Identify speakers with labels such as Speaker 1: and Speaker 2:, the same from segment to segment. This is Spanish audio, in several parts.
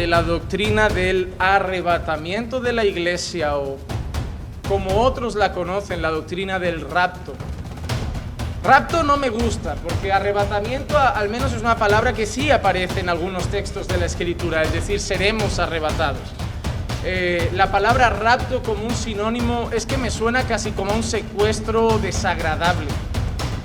Speaker 1: de la doctrina del arrebatamiento de la iglesia, o como otros la conocen, la doctrina del rapto. Rapto no me gusta, porque arrebatamiento al menos es una palabra que sí aparece en algunos textos de la Escritura, es decir, seremos arrebatados. La palabra rapto como un sinónimo es que me suena casi como un secuestro desagradable.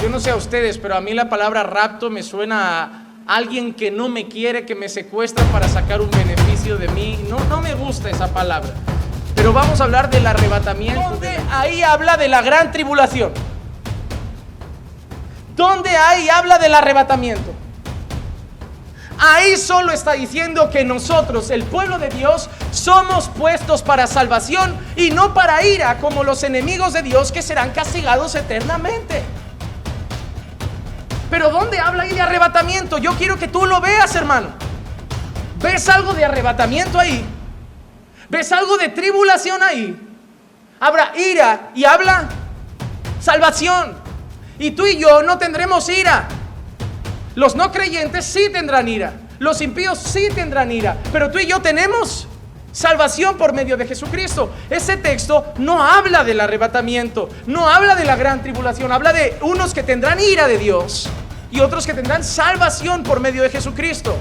Speaker 1: Yo no sé a ustedes, pero a mí la palabra rapto me suena a alguien que no me quiere, que me secuestra para sacar un beneficio de mí. No me gusta esa palabra. Pero vamos a hablar del arrebatamiento. ¿Dónde ahí habla de la gran tribulación? ¿Dónde ahí habla del arrebatamiento? Ahí solo está diciendo que nosotros, el pueblo de Dios, somos puestos para salvación y no para ira, como los enemigos de Dios que serán castigados eternamente. Pero ¿dónde habla ahí de arrebatamiento? Yo quiero que tú lo veas, hermano. ¿Ves algo de arrebatamiento ahí? ¿Ves algo de tribulación ahí? Habla ira y habla salvación. Y tú y yo no tendremos ira. Los no creyentes sí tendrán ira. Los impíos sí tendrán ira. Pero tú y yo tenemos salvación por medio de Jesucristo. Ese texto no habla del arrebatamiento, no habla de la gran tribulación. Habla de unos que tendrán ira de Dios y otros que tendrán salvación por medio de Jesucristo.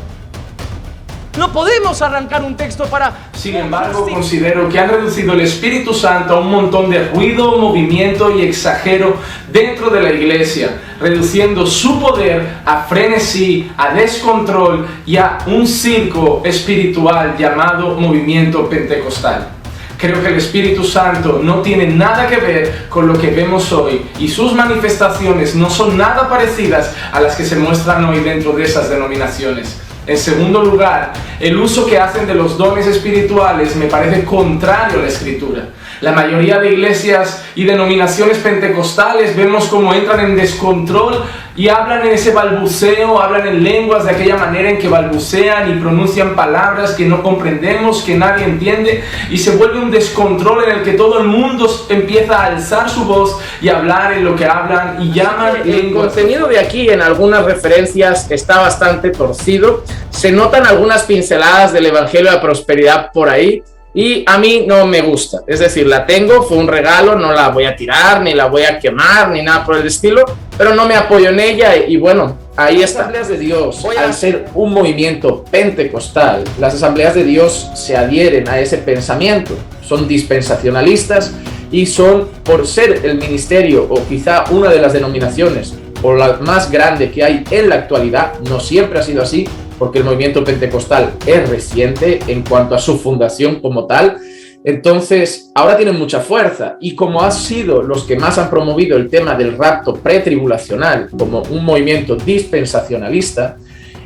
Speaker 1: No podemos arrancar un texto para...
Speaker 2: Sin embargo, considero que han reducido el Espíritu Santo a un montón de ruido, movimiento y exagero dentro de la iglesia, reduciendo su poder a frenesí, a descontrol y a un circo espiritual llamado movimiento pentecostal. Creo que el Espíritu Santo no tiene nada que ver con lo que vemos hoy y sus manifestaciones no son nada parecidas a las que se muestran hoy dentro de esas denominaciones. En segundo lugar, el uso que hacen de los dones espirituales me parece contrario a la Escritura. La mayoría de iglesias y denominaciones pentecostales vemos cómo entran en descontrol y hablan en ese balbuceo, hablan en lenguas de aquella manera en que balbucean y pronuncian palabras que no comprendemos, que nadie entiende, y se vuelve un descontrol en el que todo el mundo empieza a alzar su voz y a hablar en lo que hablan y llaman lenguas.
Speaker 3: El contenido de aquí en algunas referencias está bastante torcido. Se notan algunas pinceladas del Evangelio de la Prosperidad por ahí. Y a mí no me gusta, es decir, la tengo, fue un regalo, no la voy a tirar, ni la voy a quemar, ni nada por el estilo, pero no me apoyo en ella y bueno, ahí está. Las Asambleas de Dios, al ser un movimiento pentecostal, las Asambleas de Dios se adhieren a ese pensamiento, son dispensacionalistas y son, por ser el ministerio o quizá una de las denominaciones o la más grande que hay en la actualidad, no siempre ha sido así, porque el movimiento pentecostal es reciente en cuanto a su fundación como tal. Entonces, ahora tienen mucha fuerza y como han sido los que más han promovido el tema del rapto pretribulacional como un movimiento dispensacionalista,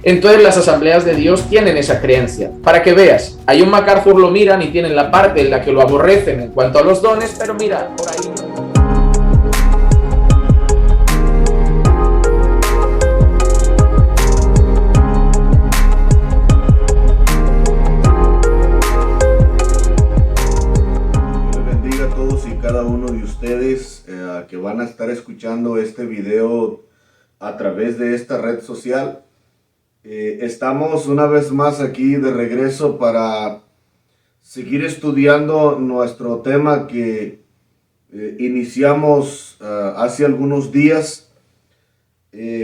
Speaker 3: entonces las Asambleas de Dios tienen esa creencia. Para que veas, a John MacArthur lo miran y tienen la parte en la que lo aborrecen en cuanto a los dones, pero mira, por ahí...
Speaker 4: Cada uno de ustedes que van a estar escuchando este video a través de esta red social. Estamos una vez más aquí de regreso para seguir estudiando nuestro tema que iniciamos hace algunos días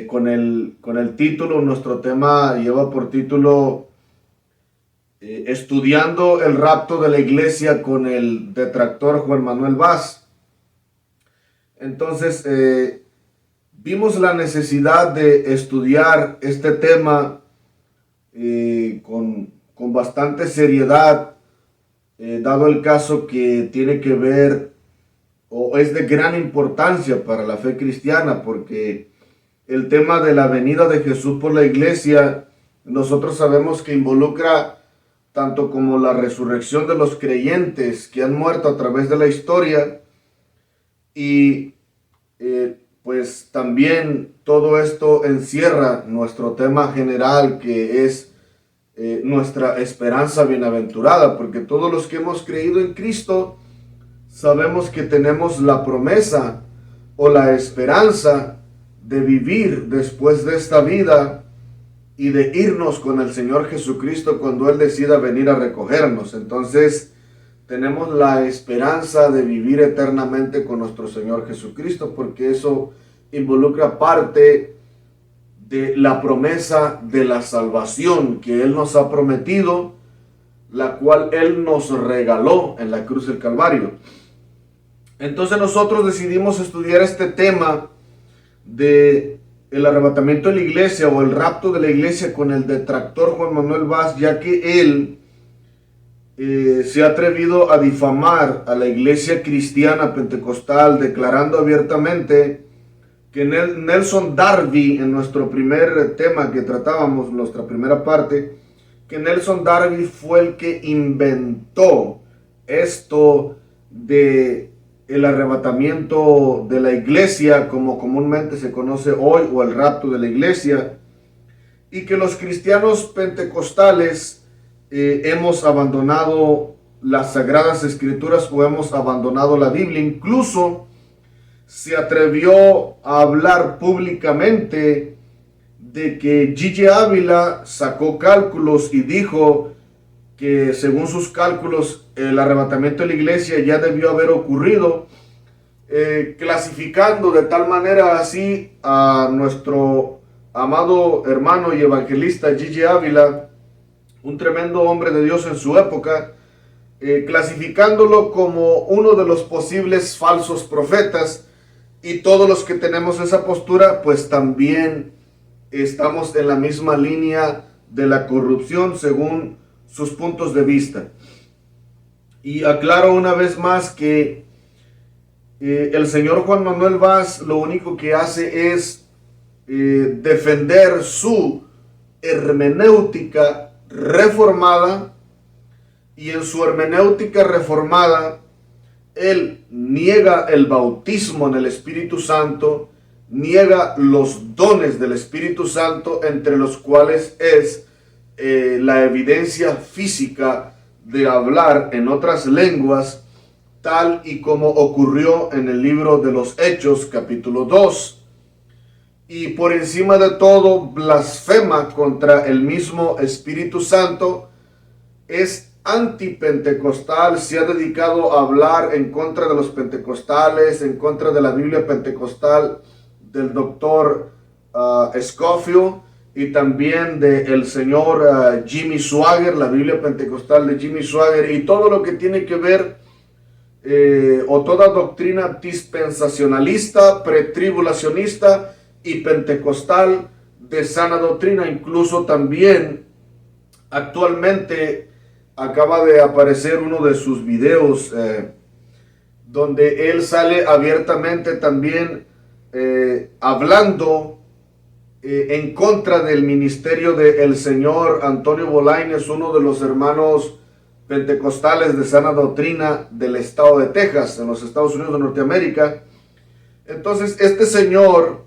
Speaker 4: con el título. Nuestro tema lleva por título estudiando el rapto de la iglesia con el detractor Juan Manuel Vaz. Entonces vimos la necesidad de estudiar este tema con bastante seriedad, dado el caso que tiene que ver o es de gran importancia para la fe cristiana, porque el tema de la venida de Jesús por la iglesia, nosotros sabemos que involucra tanto como la resurrección de los creyentes que han muerto a través de la historia y pues también todo esto encierra nuestro tema general, que es nuestra esperanza bienaventurada, porque todos los que hemos creído en Cristo sabemos que tenemos la promesa o la esperanza de vivir después de esta vida y de irnos con el Señor Jesucristo cuando Él decida venir a recogernos. Entonces tenemos la esperanza de vivir eternamente con nuestro Señor Jesucristo, porque eso involucra parte de la promesa de la salvación que Él nos ha prometido, la cual Él nos regaló en la cruz del Calvario. Entonces nosotros decidimos estudiar este tema de el arrebatamiento de la iglesia o el rapto de la iglesia con el detractor Juan Manuel Vaz, ya que él se ha atrevido a difamar a la iglesia cristiana pentecostal, declarando abiertamente que Nelson Darby, en nuestro primer tema que tratábamos, nuestra primera parte, que Nelson Darby fue el que inventó esto de el arrebatamiento de la iglesia, como comúnmente se conoce hoy, o el rapto de la iglesia, y que los cristianos pentecostales hemos abandonado las Sagradas Escrituras o hemos abandonado la Biblia. Incluso se atrevió a hablar públicamente de que Gigi Ávila sacó cálculos y dijo que según sus cálculos el arrebatamiento de la iglesia ya debió haber ocurrido, clasificando de tal manera así a nuestro amado hermano y evangelista Gigi Ávila, un tremendo hombre de Dios en su época, clasificándolo como uno de los posibles falsos profetas. Y todos los que tenemos esa postura, pues también estamos en la misma línea de la corrupción según sus puntos de vista. Y aclaro una vez más que el señor Juan Manuel Vaz lo único que hace es defender su hermenéutica reformada, y en su hermenéutica reformada él niega el bautismo en el Espíritu Santo, niega los dones del Espíritu Santo, entre los cuales es la evidencia física de hablar en otras lenguas, tal y como ocurrió en el libro de los Hechos, capítulo 2. Y por encima de todo, blasfema contra el mismo Espíritu Santo, es antipentecostal, se ha dedicado a hablar en contra de los pentecostales, en contra de la Biblia pentecostal del doctor Scofield, y también del señor Jimmy Swaggart, la Biblia pentecostal de Jimmy Swaggart, y todo lo que tiene que ver, o toda doctrina dispensacionalista, pretribulacionista y pentecostal de sana doctrina. Incluso también actualmente acaba de aparecer uno de sus videos donde él sale abiertamente también hablando en contra del ministerio del señor Antonio Bolaños, uno de los hermanos pentecostales de sana doctrina del estado de Texas, en los Estados Unidos de Norteamérica. Entonces este señor,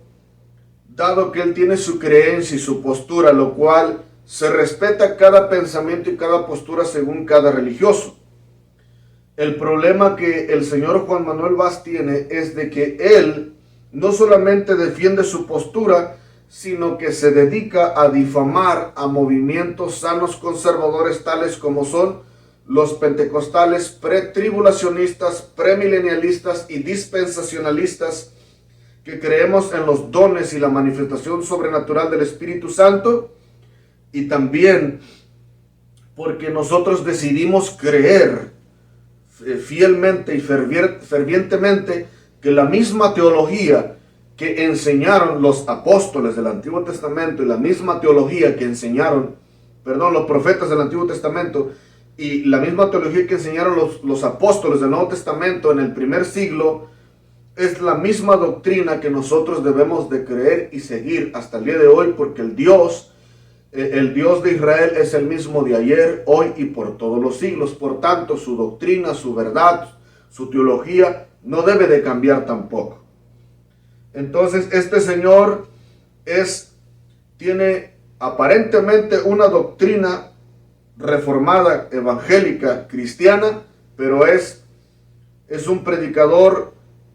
Speaker 4: dado que él tiene su creencia y su postura, lo cual se respeta cada pensamiento y cada postura según cada religioso. El problema que el señor Juan Manuel Vaz tiene es de que él no solamente defiende su postura, sino que se dedica a difamar a movimientos sanos conservadores tales como son los pentecostales pretribulacionistas, premilenialistas y dispensacionalistas, que creemos en los dones y la manifestación sobrenatural del Espíritu Santo, y también porque nosotros decidimos creer fielmente y fervientemente que la misma teología que enseñaron los apóstoles del Antiguo Testamento y la misma teología que enseñaron, los profetas del Antiguo Testamento, y la misma teología que enseñaron los apóstoles del Nuevo Testamento en el primer siglo, es la misma doctrina que nosotros debemos de creer y seguir hasta el día de hoy, porque el Dios de Israel es el mismo de ayer, hoy y por todos los siglos. Por tanto, su doctrina, su verdad, su teología no debe de cambiar tampoco. Entonces, este señor tiene aparentemente una doctrina reformada, evangélica, cristiana, pero es un predicador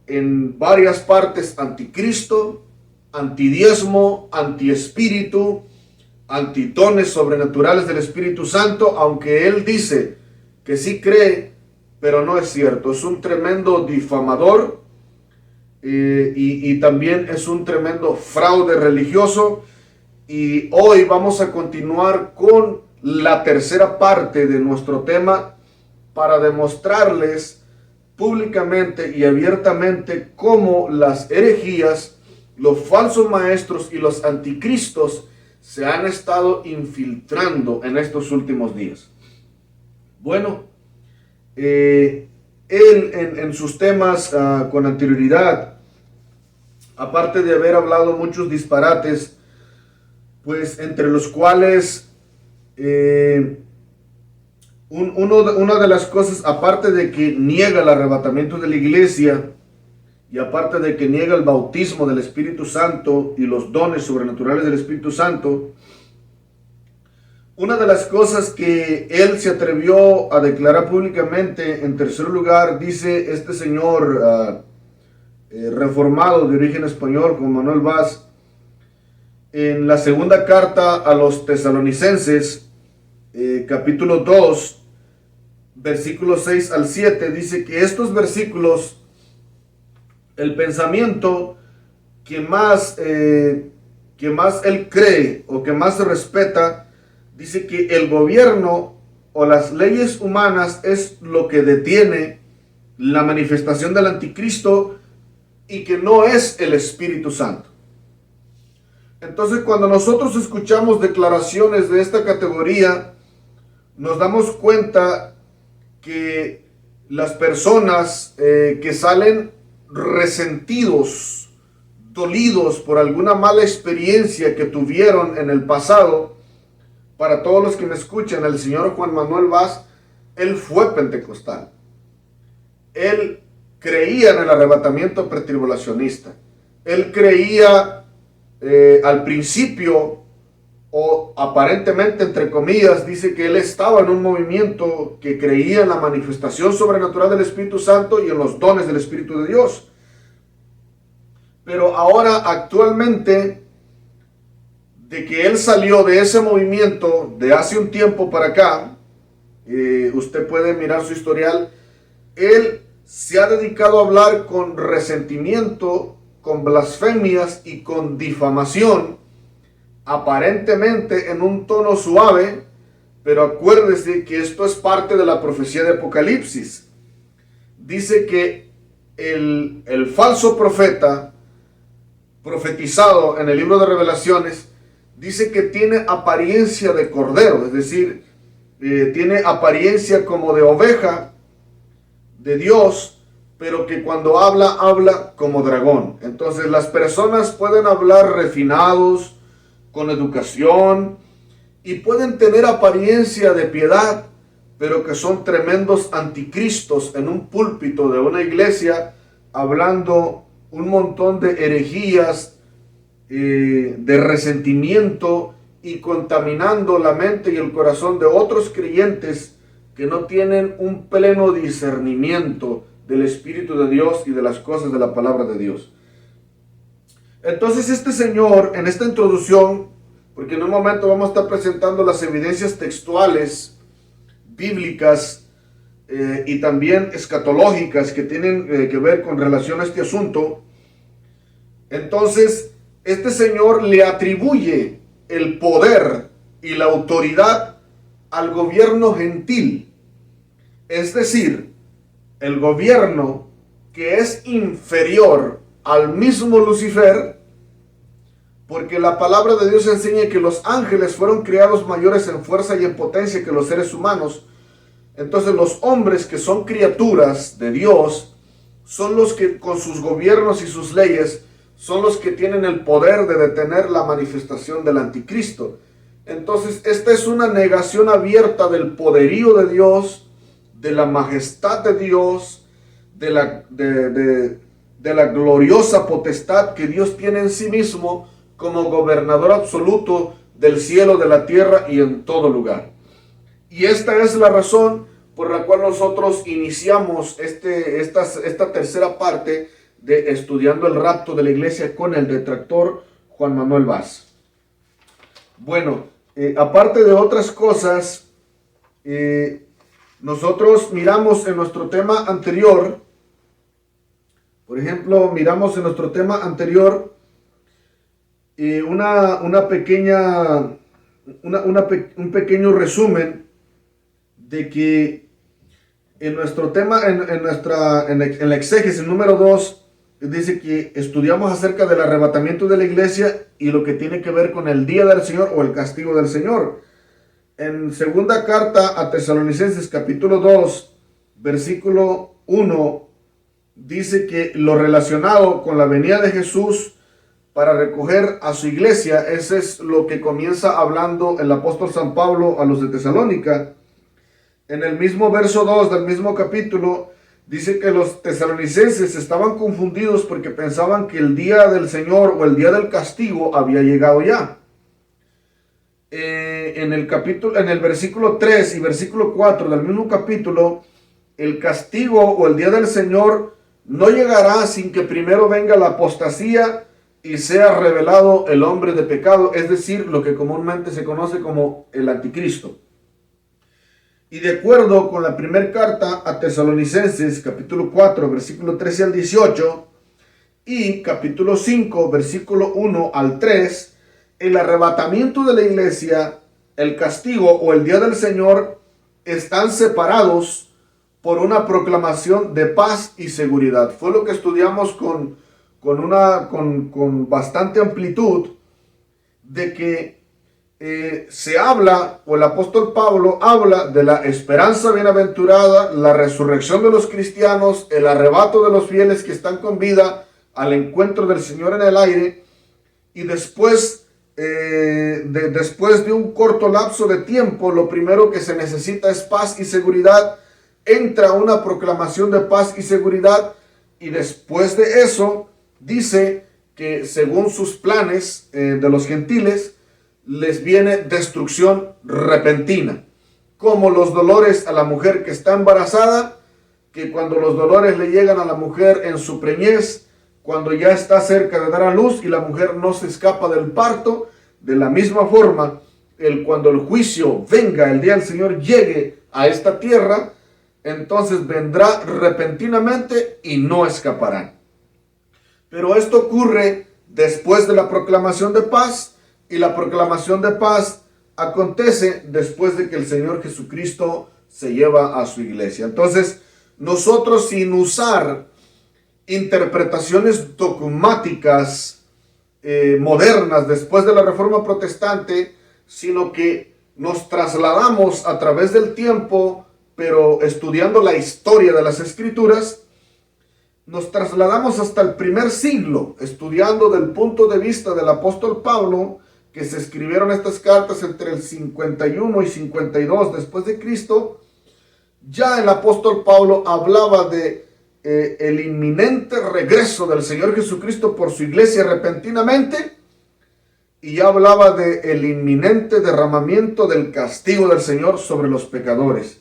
Speaker 4: en varias partes anticristo, antidiezmo, antiespíritu, antidones sobrenaturales del Espíritu Santo, aunque él dice que sí cree, pero no es cierto. Es un tremendo difamador y también es un tremendo fraude religioso. Y hoy vamos a continuar con la tercera parte de nuestro tema para demostrarles públicamente y abiertamente cómo las herejías, los falsos maestros y los anticristos se han estado infiltrando en estos últimos días. Bueno, él en sus temas con anterioridad, aparte de haber hablado muchos disparates, pues entre los cuales una de las cosas, aparte de que niega el arrebatamiento de la iglesia y aparte de que niega el bautismo del Espíritu Santo y los dones sobrenaturales del Espíritu Santo, una de las cosas que él se atrevió a declarar públicamente, en tercer lugar, dice este señor reformado de origen español, Juan Manuel Vaz, en la segunda carta a los tesalonicenses, capítulo 2, versículos 6 al 7, dice que estos versículos, el pensamiento que más él cree o que más se respeta, dice que el gobierno o las leyes humanas es lo que detiene la manifestación del anticristo y que no es el Espíritu Santo. Entonces, cuando nosotros escuchamos declaraciones de esta categoría, nos damos cuenta que las personas que salen resentidos, dolidos por alguna mala experiencia que tuvieron en el pasado, para todos los que me escuchan, el señor Juan Manuel Vaz, él fue pentecostal. Él creía en el arrebatamiento pretribulacionista. Él creía al principio, o aparentemente entre comillas, dice que él estaba en un movimiento que creía en la manifestación sobrenatural del Espíritu Santo y en los dones del Espíritu de Dios. Pero ahora actualmente, de que él salió de ese movimiento de hace un tiempo para acá, usted puede mirar su historial, él se ha dedicado a hablar con resentimiento, con blasfemias y con difamación, aparentemente en un tono suave, pero acuérdese que esto es parte de la profecía de Apocalipsis. Dice que el falso profeta profetizado en el libro de Revelaciones dice que tiene apariencia de cordero, es decir, tiene apariencia como de oveja de Dios, pero que cuando habla, habla como dragón. Entonces las personas pueden hablar refinados, con educación, y pueden tener apariencia de piedad, pero que son tremendos anticristos en un púlpito de una iglesia, hablando un montón de herejías, de resentimiento y contaminando la mente y el corazón de otros creyentes que no tienen un pleno discernimiento del Espíritu de Dios y de las cosas de la palabra de Dios. Entonces este señor, en esta introducción, porque en un momento vamos a estar presentando las evidencias textuales, bíblicas y también escatológicas que tienen que ver con relación a este asunto. Entonces este señor le atribuye el poder y la autoridad al gobierno gentil, es decir, el gobierno que es inferior al mismo Lucifer, porque la palabra de Dios enseña que los ángeles fueron creados mayores en fuerza y en potencia que los seres humanos. Entonces los hombres que son criaturas de Dios son los que con sus gobiernos y sus leyes son los que tienen el poder de detener la manifestación del anticristo. Entonces esta es una negación abierta del poderío de Dios, de la majestad de Dios, de la gloriosa potestad que Dios tiene en sí mismo como gobernador absoluto del cielo, de la tierra y en todo lugar. Y esta es la razón por la cual nosotros iniciamos esta tercera parte de estudiando el rapto de la iglesia con el detractor Juan Manuel Vaz. Bueno, aparte de otras cosas, nosotros miramos en nuestro tema anterior, por ejemplo, un pequeño resumen de que en nuestro tema, en la exégesis número 2, dice que estudiamos acerca del arrebatamiento de la iglesia y lo que tiene que ver con el día del Señor o el castigo del Señor. En segunda carta a Tesalonicenses capítulo 2, versículo 1, dice que lo relacionado con la venida de Jesús para recoger a su iglesia, ese es lo que comienza hablando el apóstol San Pablo a los de Tesalónica. En el mismo verso 2 del mismo capítulo, dice que los tesalonicenses estaban confundidos porque pensaban que el día del Señor o el día del castigo había llegado ya. En el versículo 3 y versículo 4 del mismo capítulo, el castigo o el día del Señor no llegará sin que primero venga la apostasía y sea revelado el hombre de pecado, es decir, lo que comúnmente se conoce como el anticristo. Y de acuerdo con la primera carta a Tesalonicenses, capítulo 4, versículo 13 al 18, y capítulo 5, versículo 1 al 3, el arrebatamiento de la iglesia, el castigo o el día del Señor están separados por una proclamación de paz y seguridad. Fue lo que estudiamos con bastante amplitud, de que se habla, o el apóstol Pablo habla de la esperanza bienaventurada, la resurrección de los cristianos, el arrebato de los fieles que están con vida al encuentro del Señor en el aire, y después de un corto lapso de tiempo, lo primero que se necesita es paz y seguridad. Entra una proclamación de paz y seguridad, y después de eso dice que según sus planes de los gentiles, les viene destrucción repentina, como los dolores a la mujer que está embarazada, que cuando los dolores le llegan a la mujer en su preñez, cuando ya está cerca de dar a luz y la mujer no se escapa del parto, de la misma forma, cuando el juicio venga, el día del Señor llegue a esta tierra, entonces vendrá repentinamente y no escaparán. Pero esto ocurre después de la proclamación de paz, y la proclamación de paz acontece después de que el Señor Jesucristo se lleva a su iglesia. Entonces, nosotros, sin usar interpretaciones dogmáticas modernas después de la Reforma Protestante, sino que nos trasladamos a través del tiempo, pero estudiando la historia de las Escrituras, nos trasladamos hasta el primer siglo, estudiando del punto de vista del apóstol Pablo, que se escribieron estas cartas entre el 51 y 52 después de Cristo. Ya el apóstol Pablo hablaba de el inminente regreso del Señor Jesucristo por su iglesia repentinamente, y ya hablaba de el inminente derramamiento del castigo del Señor sobre los pecadores.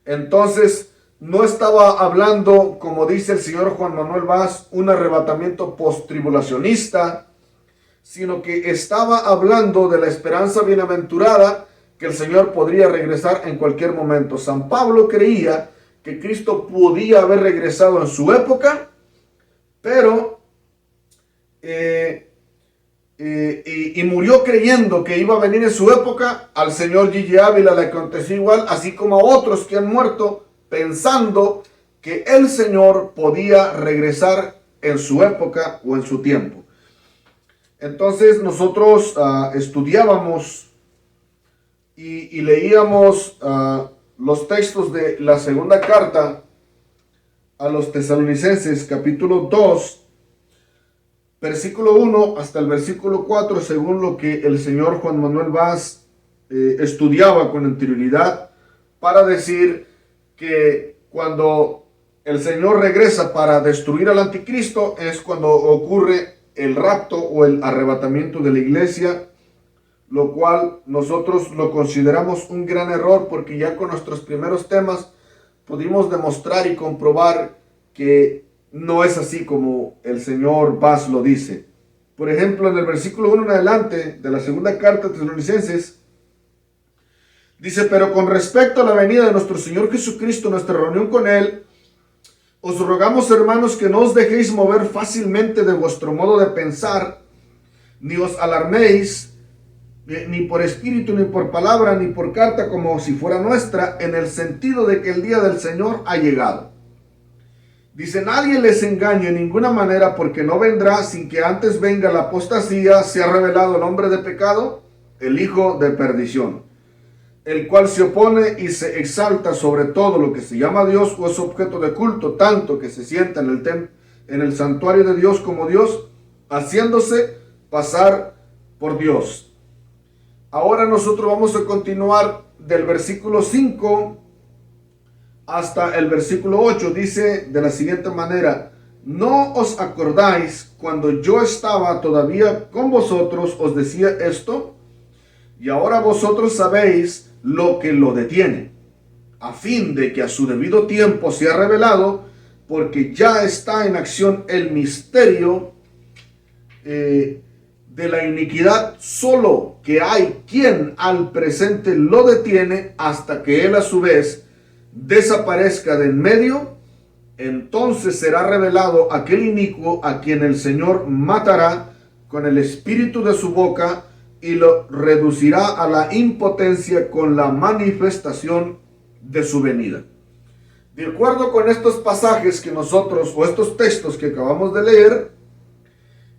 Speaker 4: Entonces, no estaba hablando, como dice el señor Juan Manuel Vaz, un arrebatamiento post-tribulacionista, sino que estaba hablando de la esperanza bienaventurada, que el Señor podría regresar en cualquier momento. San Pablo creía que Cristo podía haber regresado en su época, pero y murió creyendo que iba a venir en su época. Al señor Gigi Ávila le aconteció igual, así como a otros que han muerto pensando que el Señor podía regresar en su época o en su tiempo. Entonces nosotros estudiábamos y leíamos los textos de la segunda carta a los Tesalonicenses, capítulo 2, versículo 1 hasta el versículo 4, según lo que el señor Juan Manuel Vaz estudiaba con anterioridad, para decir que cuando el Señor regresa para destruir al anticristo es cuando ocurre el rapto o el arrebatamiento de la iglesia, lo cual nosotros lo consideramos un gran error, porque ya con nuestros primeros temas pudimos demostrar y comprobar que no es así como el señor Vaz lo dice. Por ejemplo, en el versículo 1 en adelante de la segunda carta a Tesalonicenses, Dice, pero con respecto a la venida de nuestro Señor Jesucristo, nuestra reunión con Él, os rogamos, hermanos, que no os dejéis mover fácilmente de vuestro modo de pensar, ni os alarméis, ni por espíritu, ni por palabra, ni por carta, como si fuera nuestra, en el sentido de que el día del Señor ha llegado. Dice, nadie les engañe en ninguna manera, porque no vendrá sin que antes venga la apostasía, sea revelado el hombre de pecado, el hijo de perdición, el cual se opone y se exalta sobre todo lo que se llama Dios o es objeto de culto, tanto que se sienta en el santuario de Dios como Dios, haciéndose pasar por Dios. Ahora nosotros vamos a continuar del versículo 5 hasta el versículo 8. Dice de la siguiente manera, ¿no os acordáis cuando yo estaba todavía con vosotros os decía esto? Y ahora vosotros sabéis lo que lo detiene, a fin de que a su debido tiempo sea revelado, porque ya está en acción el misterio de la iniquidad, solo que hay quien al presente lo detiene hasta que él a su vez desaparezca de en medio. Entonces será revelado aquel inicuo a quien el Señor matará con el espíritu de su boca y lo reducirá a la impotencia con la manifestación de su venida. De acuerdo con estos pasajes que nosotros, o estos textos que acabamos de leer,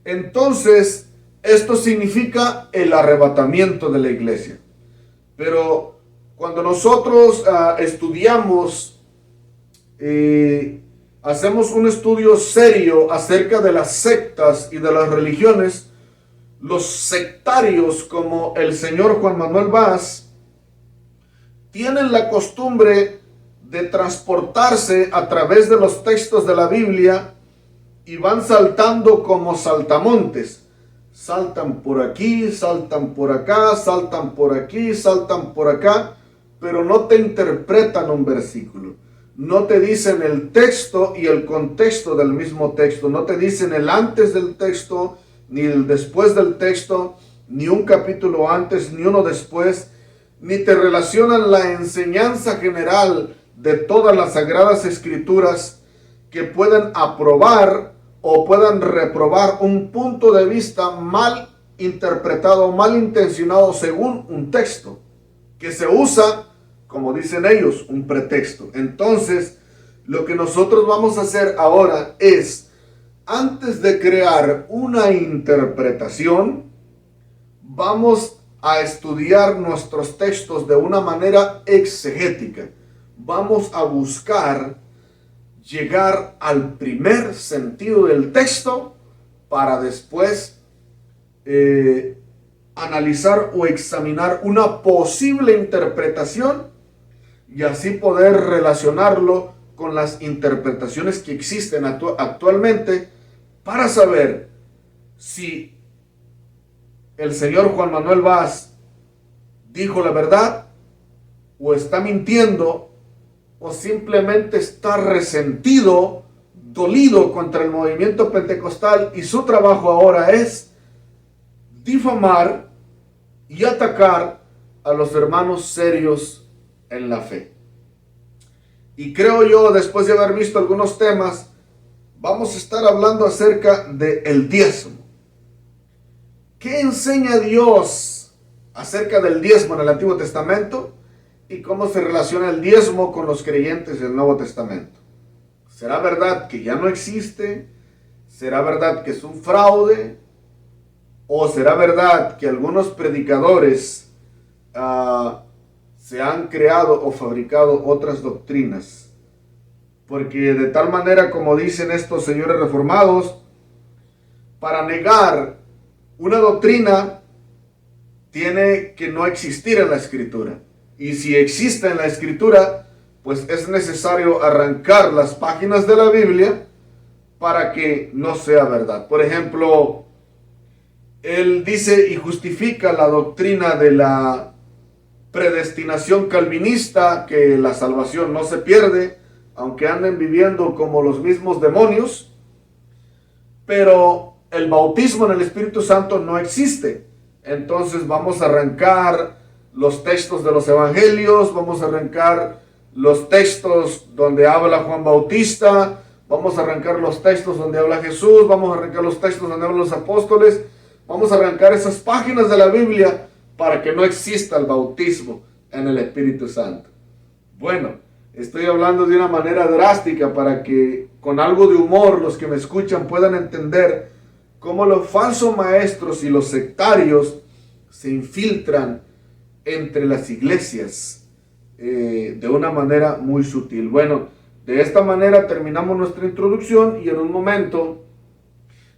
Speaker 4: entonces esto significa el arrebatamiento de la iglesia. Pero cuando nosotros estudiamos, hacemos un estudio serio acerca de las sectas y de las religiones, los sectarios como el señor Juan Manuel Vaz tienen la costumbre de transportarse a través de los textos de la Biblia y van saltando como saltamontes. Saltan por aquí, saltan por acá, saltan por aquí, saltan por acá, pero no te interpretan un versículo. No te dicen el texto y el contexto del mismo texto. No te dicen el antes del texto, ni el después del texto, ni un capítulo antes, ni uno después, ni te relacionan la enseñanza general de todas las sagradas escrituras que puedan aprobar o puedan reprobar un punto de vista mal interpretado, mal intencionado según un texto, que se usa, como dicen ellos, un pretexto. Entonces, lo que nosotros vamos a hacer ahora es, antes de crear una interpretación, vamos a estudiar nuestros textos de una manera exegética. Vamos a buscar llegar al primer sentido del texto para después analizar o examinar una posible interpretación y así poder relacionarlo con las interpretaciones que existen actualmente para saber si el señor Juan Manuel Vaz dijo la verdad o está mintiendo o simplemente está resentido, dolido contra el movimiento pentecostal y su trabajo ahora es difamar y atacar a los hermanos serios en la fe. Y creo yo, después de haber visto algunos temas, vamos a estar hablando acerca del diezmo. ¿Qué enseña Dios acerca del diezmo en el Antiguo Testamento? ¿Y cómo se relaciona el diezmo con los creyentes del Nuevo Testamento? ¿Será verdad que ya no existe? ¿Será verdad que es un fraude? ¿O será verdad que algunos predicadores se han creado o fabricado otras doctrinas? Porque de tal manera, como dicen estos señores reformados, para negar una doctrina tiene que no existir en la Escritura. Y si existe en la Escritura, pues es necesario arrancar las páginas de la Biblia para que no sea verdad. Por ejemplo, él dice y justifica la doctrina de la predestinación calvinista, que la salvación no se pierde, aunque anden viviendo como los mismos demonios, pero el bautismo en el Espíritu Santo no existe. Entonces vamos a arrancar los textos de los evangelios, vamos a arrancar los textos donde habla Juan Bautista, vamos a arrancar los textos donde habla Jesús, vamos a arrancar los textos donde hablan los apóstoles, vamos a arrancar esas páginas de la Biblia para que no exista el bautismo en el Espíritu Santo. Bueno, estoy hablando de una manera drástica para que con algo de humor los que me escuchan puedan entender cómo los falsos maestros y los sectarios se infiltran entre las iglesias de una manera muy sutil. Bueno, de esta manera terminamos nuestra introducción y en un momento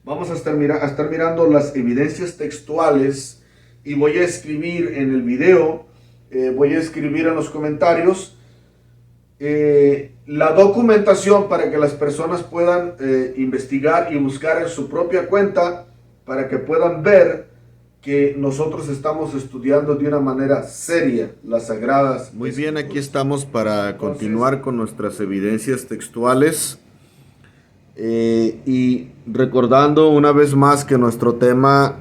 Speaker 4: vamos a estar mirando las evidencias textuales y voy a escribir en el video, voy a escribir en los comentarios la documentación para que las personas puedan investigar y buscar en su propia cuenta para que puedan ver que nosotros estamos estudiando de una manera seria las sagradas.
Speaker 5: Muy bien, aquí estamos para continuar con nuestras evidencias textuales y recordando una vez más que nuestro tema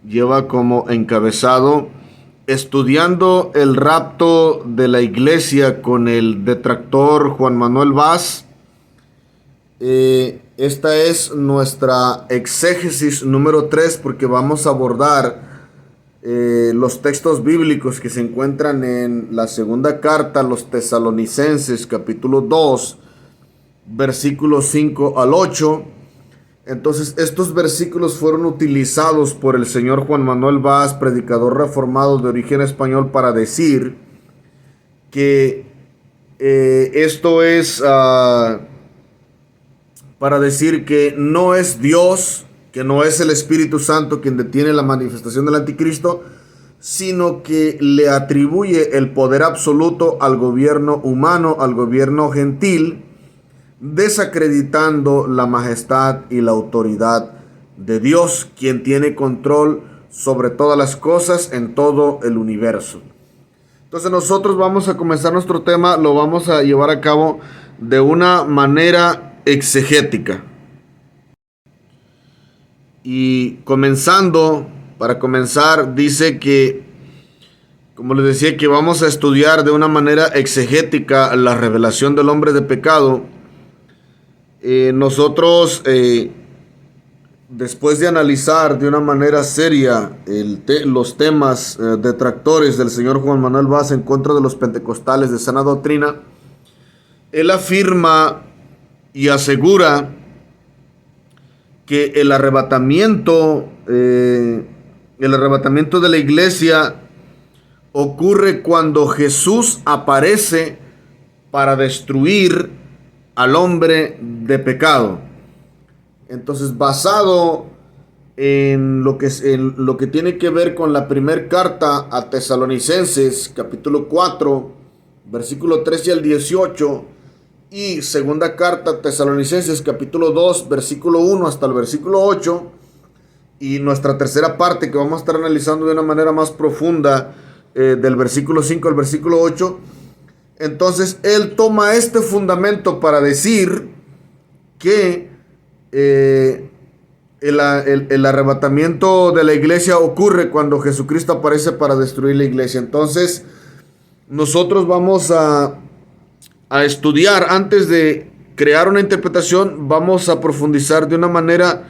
Speaker 5: lleva como encabezado estudiando el rapto de la iglesia con el detractor Juan Manuel Vaz. Esta es nuestra exégesis número 3 porque vamos a abordar los textos bíblicos que se encuentran en la segunda carta a los Tesalonicenses, capítulo 2, versículos 5 al 8. Entonces, estos versículos fueron utilizados por el señor Juan Manuel Vaz, predicador reformado de origen español, para decir que esto es para decir que no es Dios, que no es el Espíritu Santo quien detiene la manifestación del anticristo, sino que le atribuye el poder absoluto al gobierno humano, al gobierno gentil, desacreditando la majestad y la autoridad de Dios, quien tiene control sobre todas las cosas en todo el universo. Entonces nosotros vamos a comenzar nuestro tema, lo vamos a llevar a cabo de una manera exegética. Y para comenzar, dice que, como les decía, que vamos a estudiar de una manera exegética la revelación del hombre de pecado. Nosotros, después de analizar de una manera seria los temas detractores del señor Juan Manuel Vaz en contra de los pentecostales de sana doctrina, él afirma y asegura que el arrebatamiento de la iglesia ocurre cuando Jesús aparece para destruir al hombre de pecado. Entonces, basado en lo que tiene que ver con la primera carta a Tesalonicenses, capítulo 4, versículo 13 al 18, y segunda carta a Tesalonicenses, capítulo 2, versículo 1 hasta el versículo 8, y nuestra tercera parte que vamos a estar analizando de una manera más profunda, del versículo 5 al versículo 8. Entonces él toma este fundamento para decir que el arrebatamiento de la iglesia ocurre cuando Jesucristo aparece para destruir la iglesia. Entonces nosotros vamos a estudiar, antes de crear una interpretación, vamos a profundizar de una manera,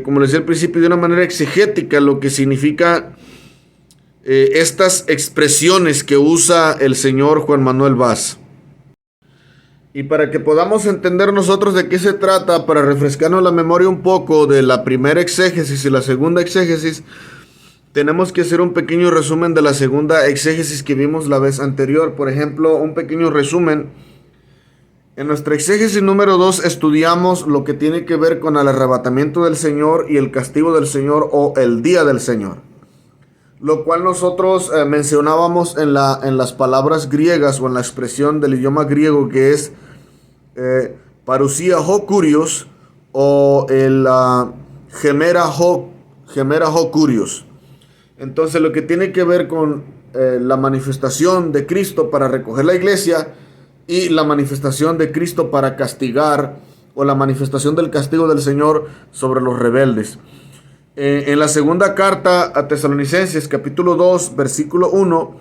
Speaker 5: como les decía al principio, de una manera exegética, lo que significa estas expresiones que usa el señor Juan Manuel Vaz. Y para que podamos entender nosotros de qué se trata, para refrescarnos la memoria un poco de la primera exégesis y la segunda exégesis, tenemos que hacer un pequeño resumen de la segunda exégesis que vimos la vez anterior. Por ejemplo, un pequeño resumen. En nuestra exégesis número 2 estudiamos lo que tiene que ver con el arrebatamiento del Señor y el castigo del Señor, o el día del Señor, lo cual nosotros mencionábamos en las palabras griegas, o en la expresión del idioma griego, que es parousia ho kurios, o el gemera ho kurios. Entonces, lo que tiene que ver con la manifestación de Cristo para recoger la iglesia y la manifestación de Cristo para castigar, o la manifestación del castigo del Señor sobre los rebeldes. En la segunda carta a Tesalonicenses, capítulo 2, versículo 1,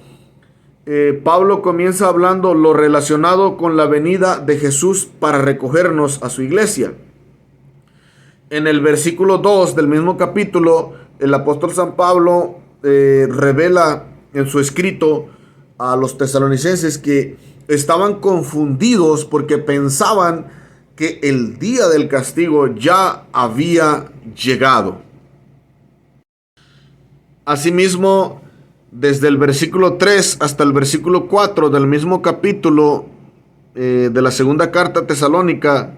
Speaker 5: Pablo comienza hablando lo relacionado con la venida de Jesús para recogernos a su iglesia. En el versículo 2 del mismo capítulo, el apóstol San Pablo revela en su escrito a los tesalonicenses que estaban confundidos porque pensaban que el día del castigo ya había llegado. Asimismo, desde el versículo 3 hasta el versículo 4 del mismo capítulo de la segunda carta tesalónica,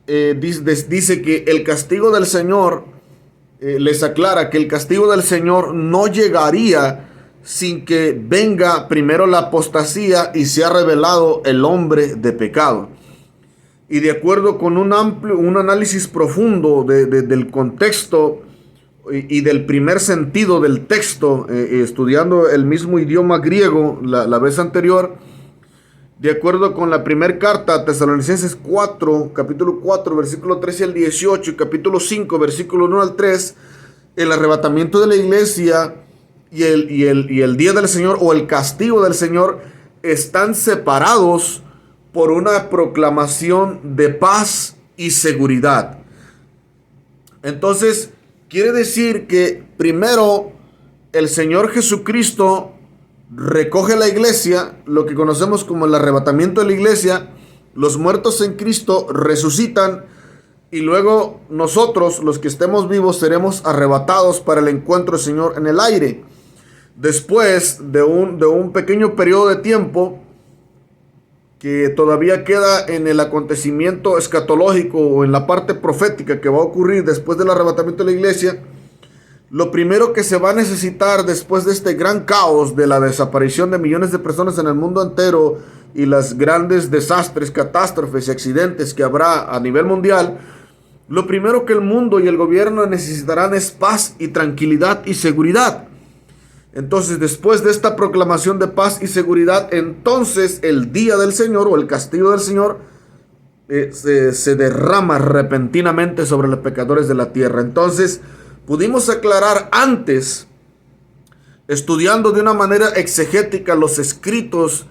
Speaker 5: dice que el castigo del Señor, les aclara que el castigo del Señor no llegaría sin que venga primero la apostasía y sea revelado el hombre de pecado. Y de acuerdo con un análisis profundo del contexto y del primer sentido del texto, estudiando el mismo idioma griego la vez anterior, de acuerdo con la primera carta a Tesalonicenses 4, capítulo 4, versículo 13 al 18, y capítulo 5, versículo 1 al 3, el arrebatamiento de la iglesia y el día del Señor o el castigo del Señor están separados por una proclamación de paz y seguridad. Entonces, quiere decir que primero el Señor Jesucristo recoge la iglesia, lo que conocemos como el arrebatamiento de la iglesia, los muertos en Cristo resucitan y luego nosotros, los que estemos vivos, seremos arrebatados para el encuentro del Señor en el aire. Después de un pequeño periodo de tiempo que todavía queda en el acontecimiento escatológico o en la parte profética que va a ocurrir después del arrebatamiento de la iglesia, lo primero que se va a necesitar después de este gran caos de la desaparición de millones de personas en el mundo entero y las grandes desastres, catástrofes y accidentes que habrá a nivel mundial, lo primero que el mundo y el gobierno necesitarán es paz y tranquilidad y seguridad. Entonces, después de esta proclamación de paz y seguridad, entonces el día del Señor o el castigo del Señor se derrama repentinamente sobre los pecadores de la tierra. Entonces, pudimos aclarar antes, estudiando de una manera exegética los escritos,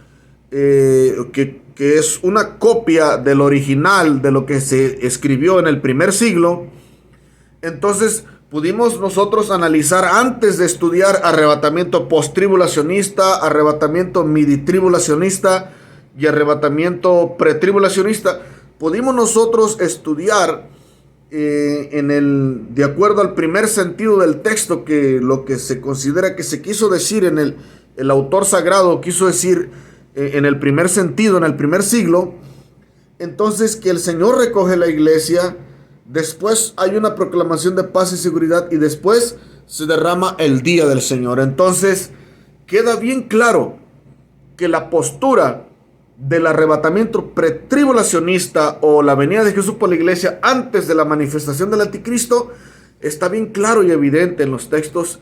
Speaker 5: que es una copia del original de lo que se escribió en el primer siglo. Entonces, pudimos nosotros analizar antes de estudiar arrebatamiento post-tribulacionista, arrebatamiento midi-tribulacionista y arrebatamiento pretribulacionista. Pudimos nosotros estudiar de acuerdo al primer sentido del texto, que lo que se considera que se quiso decir en el autor sagrado quiso decir en el primer sentido, en el primer siglo. Entonces, que el Señor recoge la iglesia, después hay una proclamación de paz y seguridad y después se derrama el día del Señor. Entonces, queda bien claro que la postura del arrebatamiento pretribulacionista o la venida de Jesús por la iglesia antes de la manifestación del anticristo está bien claro y evidente en los textos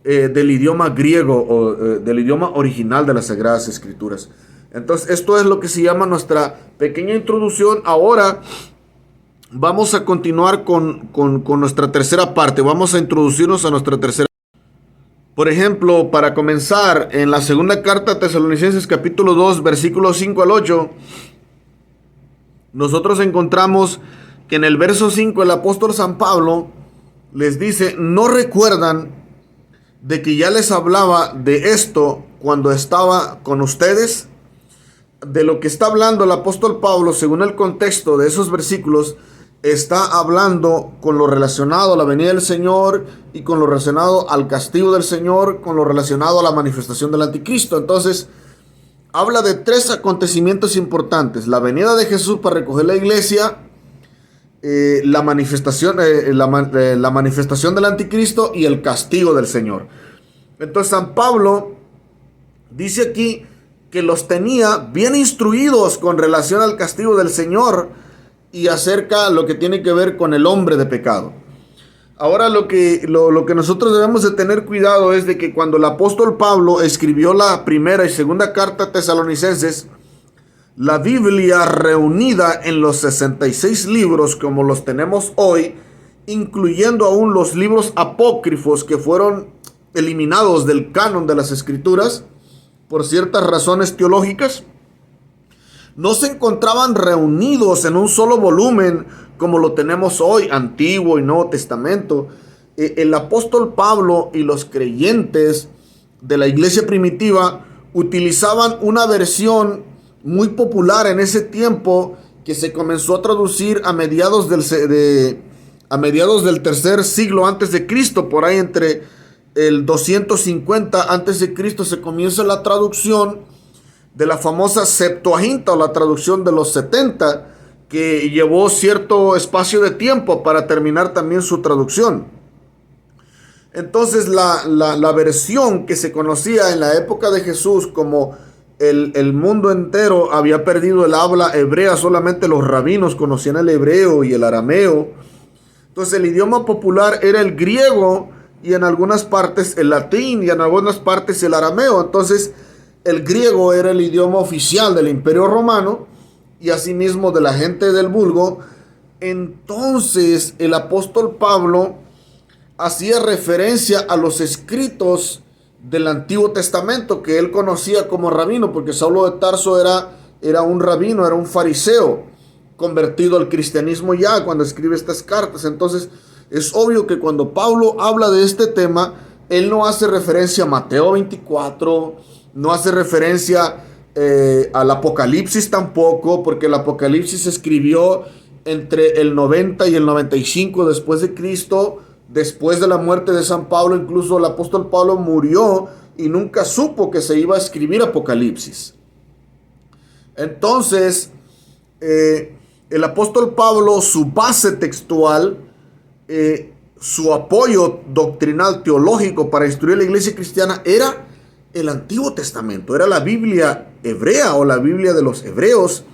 Speaker 5: del idioma griego o del idioma original de las Sagradas Escrituras. Entonces, esto es lo que se llama nuestra pequeña introducción. Ahora vamos a continuar con nuestra tercera parte. Vamos a introducirnos a nuestra tercera. Por ejemplo, para comenzar, en la segunda carta a Tesalonicenses capítulo 2, versículos 5 al 8, nosotros encontramos que en el verso 5 el apóstol San Pablo les dice: ¿no recuerdan de que ya les hablaba de esto cuando estaba con ustedes? De lo que está hablando el apóstol Pablo, según el contexto de esos versículos, está hablando con lo relacionado a la venida del Señor y con lo relacionado al castigo del Señor, con lo relacionado a la manifestación del anticristo. Entonces, habla de tres acontecimientos importantes: la venida de Jesús para recoger la iglesia, la manifestación del anticristo y el castigo del Señor. Entonces, San Pablo dice aquí que los tenía bien instruidos con relación al castigo del Señor y acerca de lo que tiene que ver con el hombre de pecado. Ahora lo que nosotros debemos de tener cuidado es de que cuando el apóstol Pablo escribió la primera y segunda carta a Tesalonicenses, la Biblia reunida en los 66 libros como los tenemos hoy, incluyendo aún los libros apócrifos que fueron eliminados del canon de las Escrituras, por ciertas razones teológicas, no se encontraban reunidos en un solo volumen como lo tenemos hoy, Antiguo y Nuevo Testamento. El apóstol Pablo y los creyentes de la iglesia primitiva utilizaban una versión muy popular en ese tiempo que se comenzó a traducir a mediados del tercer siglo antes de Cristo. Por ahí entre el 250 antes de Cristo se comienza la traducción de la famosa Septuaginta, o la traducción de los 70, que llevó cierto espacio de tiempo para terminar también su traducción. Entonces la versión que se conocía en la época de Jesús, como el mundo entero había perdido el habla hebrea, solamente los rabinos conocían el hebreo y el arameo. Entonces el idioma popular era el griego, y en algunas partes el latín, y en algunas partes el arameo. Entonces el griego era el idioma oficial del Imperio Romano y asimismo de la gente del vulgo. Entonces el apóstol Pablo hacía referencia a los escritos del Antiguo Testamento que él conocía como rabino, porque Saulo de Tarso era un rabino, era un fariseo convertido al cristianismo ya cuando escribe estas cartas. Entonces es obvio que cuando Pablo habla de este tema, él no hace referencia a Mateo 24, no hace referencia al Apocalipsis tampoco, porque el Apocalipsis se escribió entre el 90 y el 95 después de Cristo, después de la muerte de San Pablo. Incluso el apóstol Pablo murió y nunca supo que se iba a escribir Apocalipsis. Entonces, el apóstol Pablo, su base textual, su apoyo doctrinal teológico para instruir a la iglesia cristiana era el Antiguo Testamento, era la Biblia hebrea o la Biblia de los hebreos,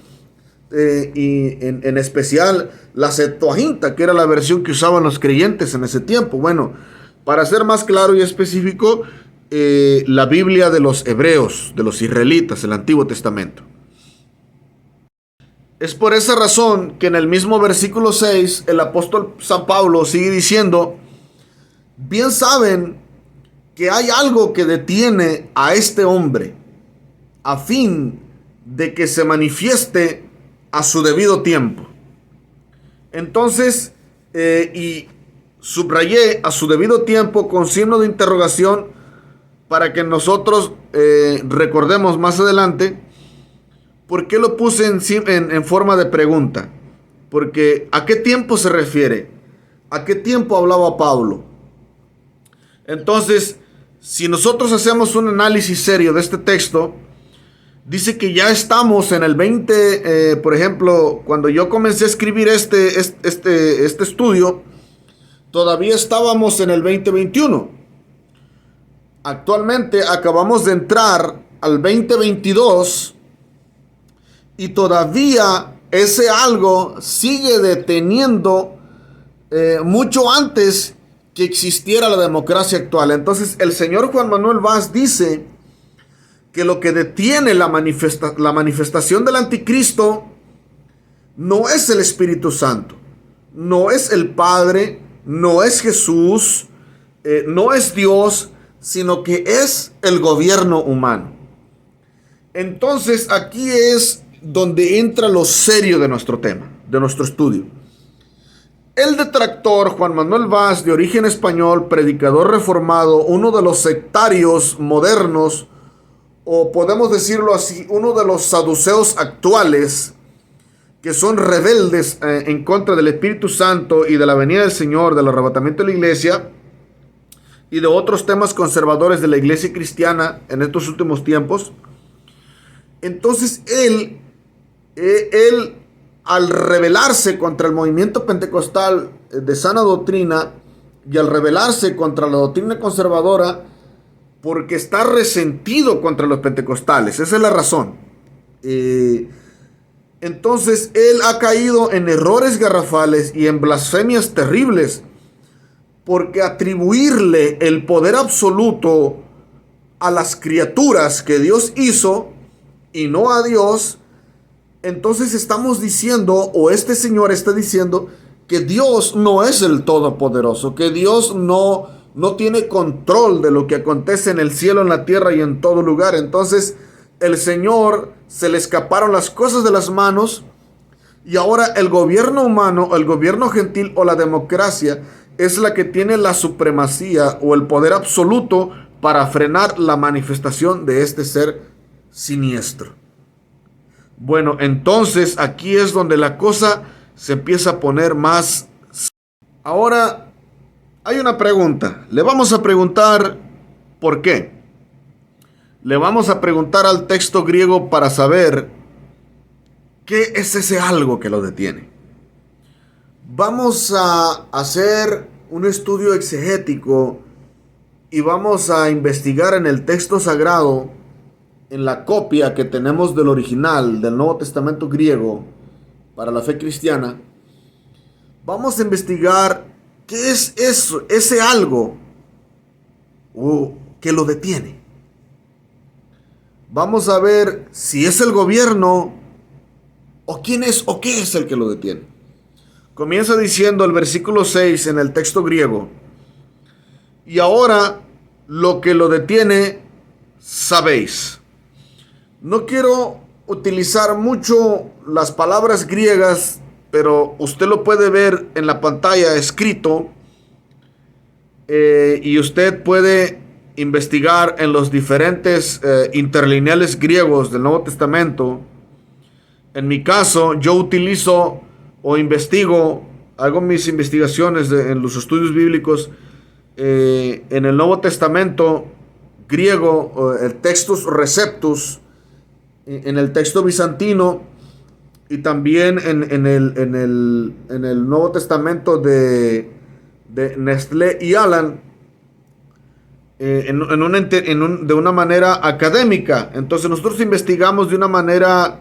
Speaker 5: y en especial la Septuaginta, que era la versión que usaban los creyentes en ese tiempo. Bueno, para ser más claro y específico, la Biblia de los hebreos, de los israelitas, el Antiguo Testamento. Es por esa razón que en el mismo versículo 6 el apóstol San Pablo sigue diciendo: bien saben que hay algo que detiene a este hombre a fin de que se manifieste a su debido tiempo. Entonces, y subrayé a su debido tiempo con signo de interrogación para que nosotros recordemos más adelante. ¿Por qué lo puse en forma de pregunta? Porque ¿a qué tiempo se refiere? ¿A qué tiempo hablaba Pablo? Entonces, si nosotros hacemos un análisis serio de este texto, dice que ya estamos en el 20, por ejemplo, cuando yo comencé a escribir este estudio, todavía estábamos en el 2021. Actualmente acabamos de entrar al 2022 y todavía ese algo sigue deteniendo mucho antes que existiera la democracia actual. Entonces el señor Juan Manuel Vaz dice que lo que detiene la manifestación del anticristo no es el Espíritu Santo, no es el Padre, no es Jesús, no es Dios, sino que es el gobierno humano. Entonces aquí es donde entra lo serio de nuestro tema, de nuestro estudio. El detractor Juan Manuel Vaz, de origen español, predicador reformado, uno de los sectarios modernos, o podemos decirlo así, uno de los saduceos actuales, que son rebeldes en contra del Espíritu Santo y de la venida del Señor, del arrebatamiento de la iglesia, y de otros temas conservadores de la iglesia cristiana en estos últimos tiempos. Entonces él al rebelarse contra el movimiento pentecostal de sana doctrina y al rebelarse contra la doctrina conservadora, porque está resentido contra los pentecostales, esa es la razón. Entonces él ha caído en errores garrafales y en blasfemias terribles, porque atribuirle el poder absoluto a las criaturas que Dios hizo y no a Dios, entonces estamos diciendo, o este señor está diciendo, que Dios no es el Todopoderoso, que Dios no no tiene control de lo que acontece en el cielo, en la tierra y en todo lugar. Entonces el Señor se le escaparon las cosas de las manos y ahora el gobierno humano, el gobierno gentil o la democracia es la que tiene la supremacía o el poder absoluto para frenar la manifestación de este ser siniestro. Bueno, entonces aquí es donde la cosa se empieza a poner más. Ahora hay una pregunta. Le vamos a preguntar ¿por qué? Le vamos a preguntar al texto griego para saber qué es ese algo que lo detiene. Vamos a hacer un estudio exegético y vamos a investigar en el texto sagrado, en la copia que tenemos del original del Nuevo Testamento griego para la fe cristiana. Vamos a investigar qué es eso, ese algo que lo detiene. Vamos a ver si es el gobierno o quién es o qué es el que lo detiene. Comienza diciendo el versículo 6 en el texto griego: y ahora lo que lo detiene sabéis. No quiero utilizar mucho las palabras griegas, pero usted lo puede ver en la pantalla escrito y usted puede investigar en los diferentes interlineales griegos del Nuevo Testamento. En mi caso, yo utilizo o investigo, hago mis investigaciones en los estudios bíblicos en el Nuevo Testamento griego, el Textus Receptus, en el texto bizantino y también en el Nuevo Testamento de Nestlé y Alan, de una manera académica. Entonces nosotros investigamos de una manera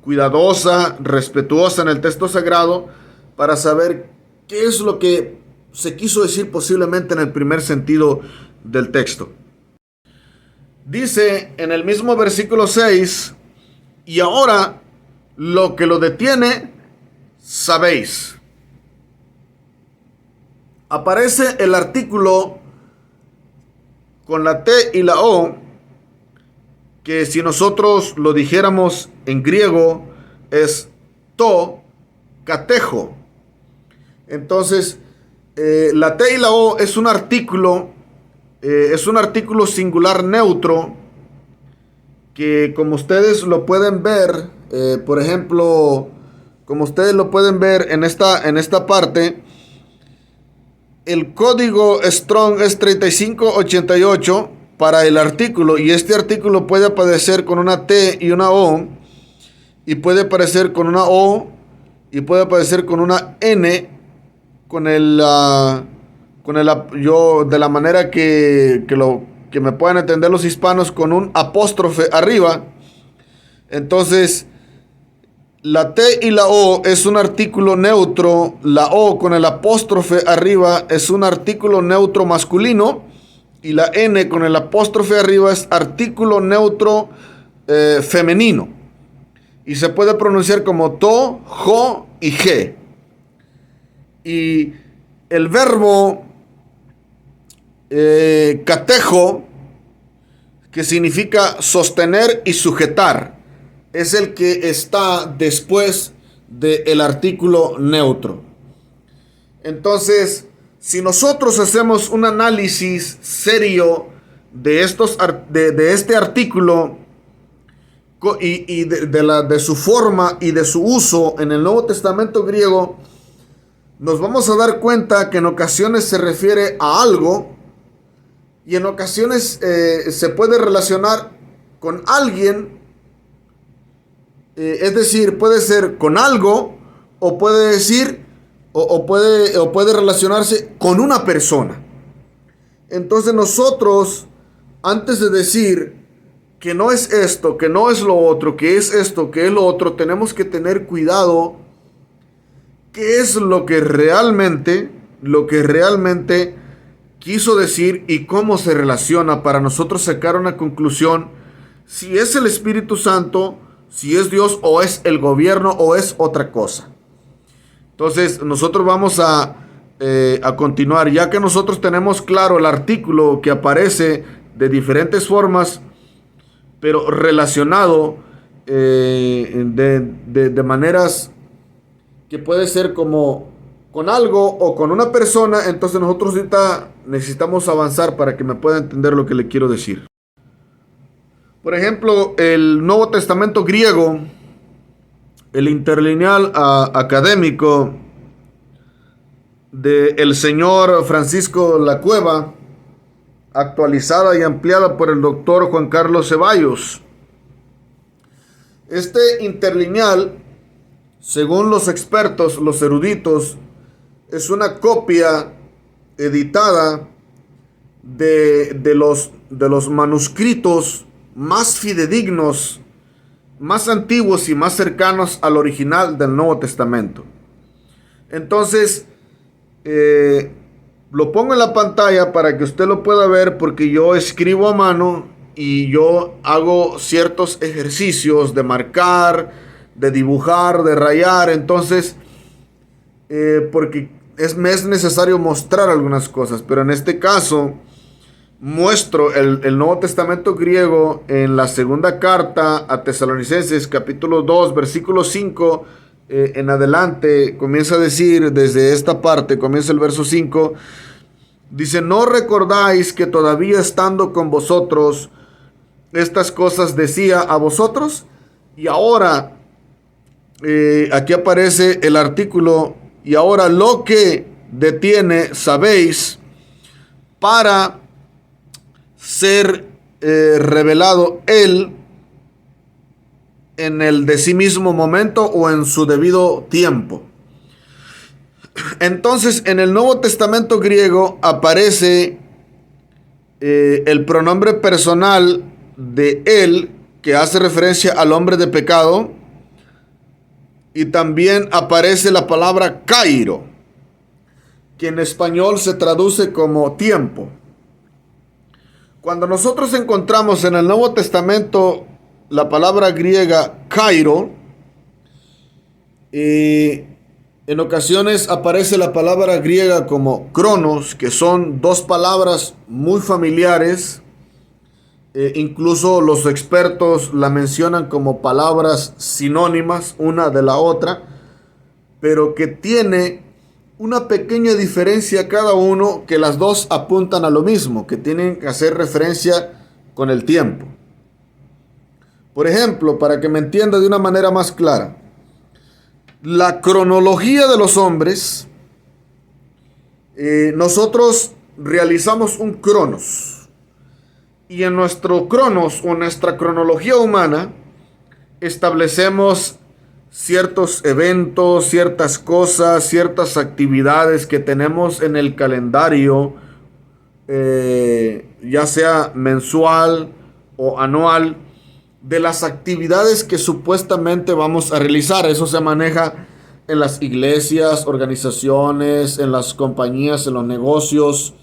Speaker 5: cuidadosa, respetuosa en el texto sagrado para saber qué es lo que se quiso decir posiblemente en el primer sentido del texto. Dice en el mismo versículo 6: y ahora lo que lo detiene sabéis. Aparece el artículo con la T y la O, que si nosotros lo dijéramos en griego es to katejo. Entonces la T y la O es un artículo singular neutro que, como ustedes lo pueden ver, por ejemplo, como ustedes lo pueden ver en esta parte, el código Strong es 3588 para el artículo, y este artículo puede aparecer con una T y una O, y puede aparecer con una O, y puede aparecer con una N, yo de la manera que me puedan entender los hispanos, con un apóstrofe arriba. Entonces la T y la O es un artículo neutro, la O con el apóstrofe arriba es un artículo neutro masculino, y la N con el apóstrofe arriba es artículo neutro femenino, y se puede pronunciar como to, jo y je. Y el verbo catejo, que significa sostener y sujetar, es el que está después del artículo neutro. Entonces, si nosotros hacemos un análisis serio de este artículo y de su forma y de su uso en el Nuevo Testamento griego, nos vamos a dar cuenta que en ocasiones se refiere a algo, y en ocasiones se puede relacionar con alguien. Es decir, puede ser con algo, o puede decir, o puede relacionarse con una persona. Entonces nosotros, antes de decir que no es esto, que no es lo otro, que es esto, que es lo otro, tenemos que tener cuidado qué es lo que realmente quiso decir y cómo se relaciona, para nosotros sacar una conclusión si es el Espíritu Santo, si es Dios, o es el gobierno, o es otra cosa. Entonces nosotros vamos a a continuar, ya que nosotros tenemos claro el artículo que aparece de diferentes formas, pero relacionado de maneras que puede ser como con algo o con una persona. Entonces nosotros ahorita necesitamos avanzar para que me pueda entender lo que le quiero decir. Por ejemplo, el Nuevo Testamento griego, el interlineal académico del señor Francisco Lacueva, actualizada y ampliada por el doctor Juan Carlos Ceballos. Este interlineal, según los expertos, los eruditos, es una copia editada de los manuscritos más fidedignos, más antiguos y más cercanos al original del Nuevo Testamento. Entonces, lo pongo en la pantalla para que usted lo pueda ver, porque yo escribo a mano y yo hago ciertos ejercicios de marcar, de dibujar, de rayar. Entonces, porque me es necesario mostrar algunas cosas, pero en este caso muestro el Nuevo Testamento griego en la segunda carta a Tesalonicenses, capítulo 2, versículo 5 en adelante. Comienza a decir, desde esta parte, comienza el verso 5, dice: ¿no recordáis que todavía estando con vosotros estas cosas decía a vosotros? Y ahora, aquí aparece el artículo: y ahora lo que detiene, sabéis, para ser revelado Él en el de sí mismo momento o en su debido tiempo. Entonces, en el Nuevo Testamento griego aparece el pronombre personal de Él, que hace referencia al hombre de pecado, y también aparece la palabra kairo, que en español se traduce como tiempo. Cuando nosotros encontramos en el Nuevo Testamento la palabra griega kairo, en ocasiones aparece la palabra griega como cronos, que son dos palabras muy familiares. Incluso los expertos la mencionan como palabras sinónimas una de la otra, pero que tiene una pequeña diferencia cada uno, que las dos apuntan a lo mismo, que tienen que hacer referencia con el tiempo. Por ejemplo, para que me entienda de una manera más clara, la cronología de los hombres, nosotros realizamos un cronos. Y en nuestro cronos o nuestra cronología humana establecemos ciertos eventos, ciertas cosas, ciertas actividades que tenemos en el calendario, ya sea mensual o anual, de las actividades que supuestamente vamos a realizar. Eso se maneja en las iglesias, organizaciones, en las compañías, en los negocios.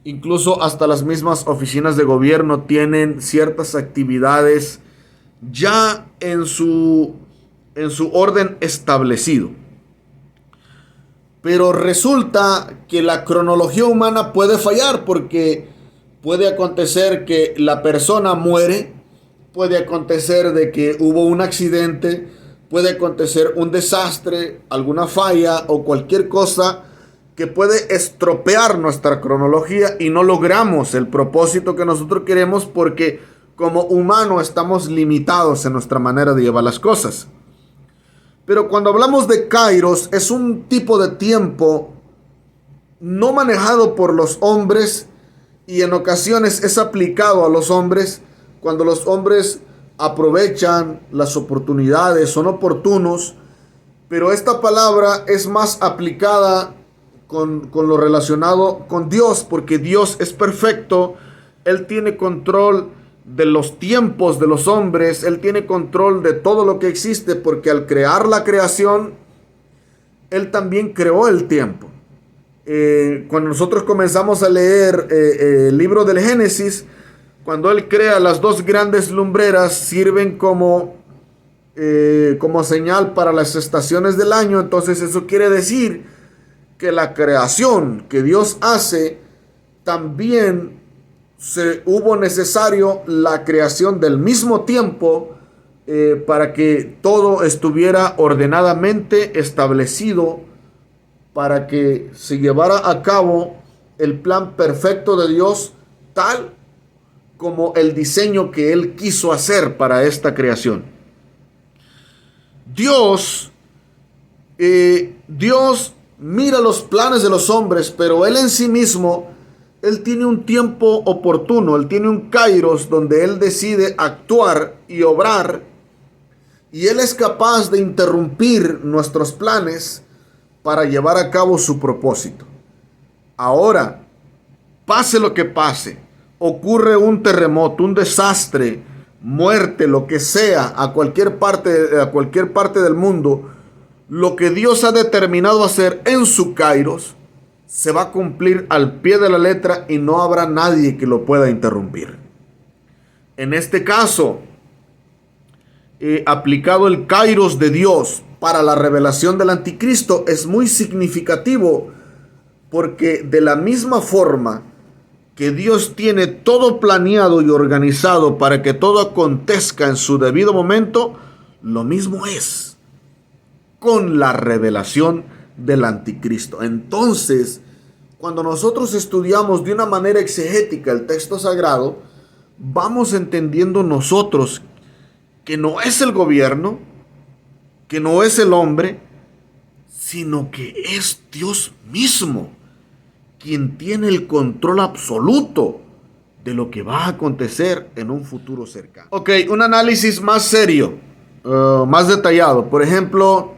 Speaker 5: Incluso hasta las mismas oficinas de gobierno tienen ciertas actividades ya en su orden establecido. Pero resulta que la cronología humana puede fallar, porque puede acontecer que la persona muere, puede acontecer de que hubo un accidente, puede acontecer un desastre, alguna falla o cualquier cosa que puede estropear nuestra cronología y no logramos el propósito que nosotros queremos, porque como humanos estamos limitados en nuestra manera de llevar las cosas. Pero cuando hablamos de kairos, es un tipo de tiempo no manejado por los hombres, y en ocasiones es aplicado a los hombres cuando los hombres aprovechan las oportunidades, son oportunos. Pero esta palabra es más aplicada con lo relacionado con Dios, porque Dios es perfecto. Él tiene control de los tiempos de los hombres, Él tiene control de todo lo que existe, porque al crear la creación, Él también creó el tiempo. Cuando nosotros comenzamos a leer el libro del Génesis, cuando Él crea las dos grandes lumbreras, sirven como señal para las estaciones del año. Entonces eso quiere decir que la creación que Dios hace, también hubo necesario la creación del mismo tiempo para que todo estuviera ordenadamente establecido, para que se llevara a cabo el plan perfecto de Dios, tal como el diseño que Él quiso hacer para esta creación. Dios mira los planes de los hombres, pero Él en sí mismo, Él tiene un tiempo oportuno, Él tiene un kairos donde Él decide actuar y obrar, y Él es capaz de interrumpir nuestros planes para llevar a cabo su propósito. Ahora, pase lo que pase, ocurre un terremoto, un desastre, muerte, lo que sea, a cualquier parte del mundo, lo que Dios ha determinado hacer en su kairos se va a cumplir al pie de la letra y no habrá nadie que lo pueda interrumpir. En este caso, aplicado el kairos de Dios para la revelación del anticristo, es muy significativo, porque de la misma forma que Dios tiene todo planeado y organizado para que todo acontezca en su debido momento, lo mismo es con la revelación del anticristo. Entonces, cuando nosotros estudiamos de una manera exegética el texto sagrado, vamos entendiendo nosotros que no es el gobierno, que no es el hombre, sino que es Dios mismo quien tiene el control absoluto de lo que va a acontecer en un futuro cercano. Ok, un análisis más serio, más detallado. Por ejemplo,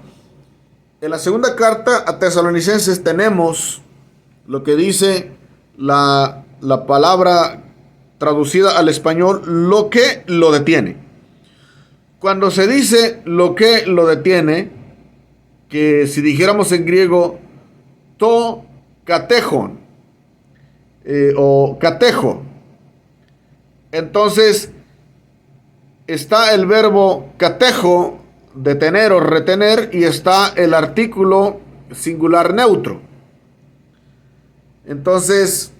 Speaker 5: en la segunda carta a Tesalonicenses tenemos lo que dice la palabra traducida al español, lo que lo detiene. Cuando se dice lo que lo detiene, que si dijéramos en griego, to catejon o catejo, entonces está el verbo catejo, detener o retener, y está el artículo singular neutro. Entonces,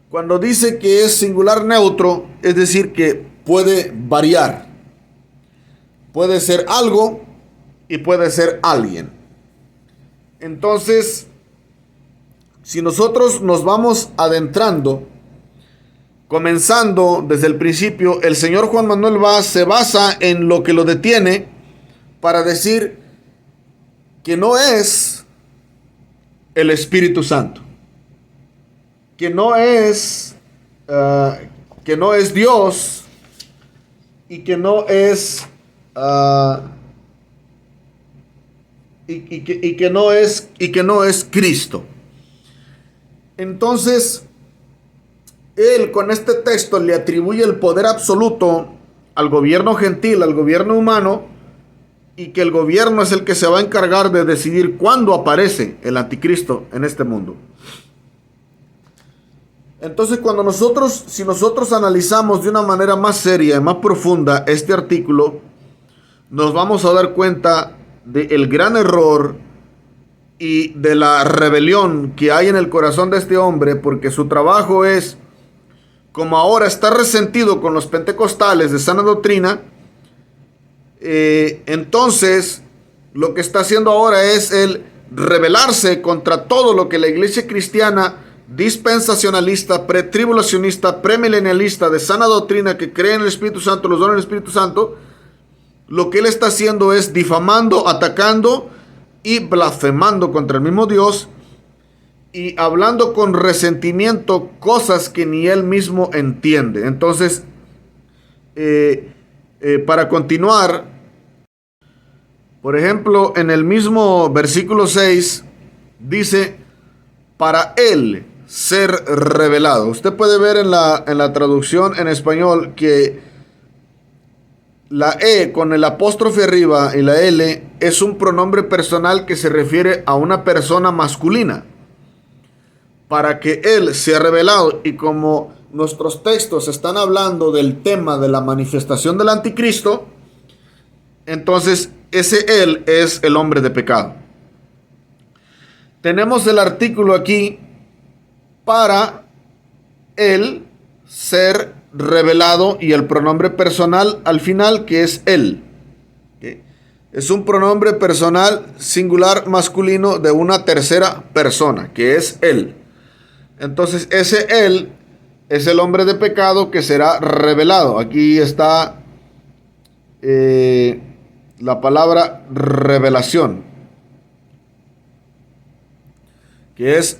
Speaker 5: cuando dice que es singular neutro, es decir que puede variar, puede ser algo y puede ser alguien. Entonces, si nosotros nos vamos adentrando, comenzando desde el principio, el señor Juan Manuel Vaz se basa en lo que lo detiene para decir que no es el Espíritu Santo, que no es Dios, y que no es y que no es Cristo. Entonces, él con este texto le atribuye el poder absoluto al gobierno gentil, al gobierno humano, y que el gobierno es el que se va a encargar de decidir cuándo aparece el anticristo en este mundo. Entonces, si nosotros analizamos de una manera más seria y más profunda este artículo, nos vamos a dar cuenta del gran error y de la rebelión que hay en el corazón de este hombre, porque su trabajo es, como ahora está resentido con los pentecostales de sana doctrina, entonces lo que está haciendo ahora es el rebelarse contra todo lo que la iglesia cristiana dispensacionalista, pretribulacionista, premilenialista, de sana doctrina, que cree en el Espíritu Santo, los dones del Espíritu Santo, lo que él está haciendo es difamando, atacando y blasfemando contra el mismo Dios, y hablando con resentimiento cosas que ni él mismo entiende. Entonces, para continuar, por ejemplo, en el mismo versículo 6 dice, para él ser revelado. Usted puede ver en la traducción en español que la E con el apóstrofe arriba y la L es un pronombre personal que se refiere a una persona masculina. Para que él sea revelado, y como nuestros textos están hablando del tema de la manifestación del anticristo, entonces ese él es el hombre de pecado. tenemos el artículo aquí para el ser revelado y el pronombre personal al final, que es él. ¿Okay? Es un pronombre personal singular masculino de una tercera persona, que es él. Entonces ese él es el hombre de pecado que será revelado. Aquí está la palabra revelación, que es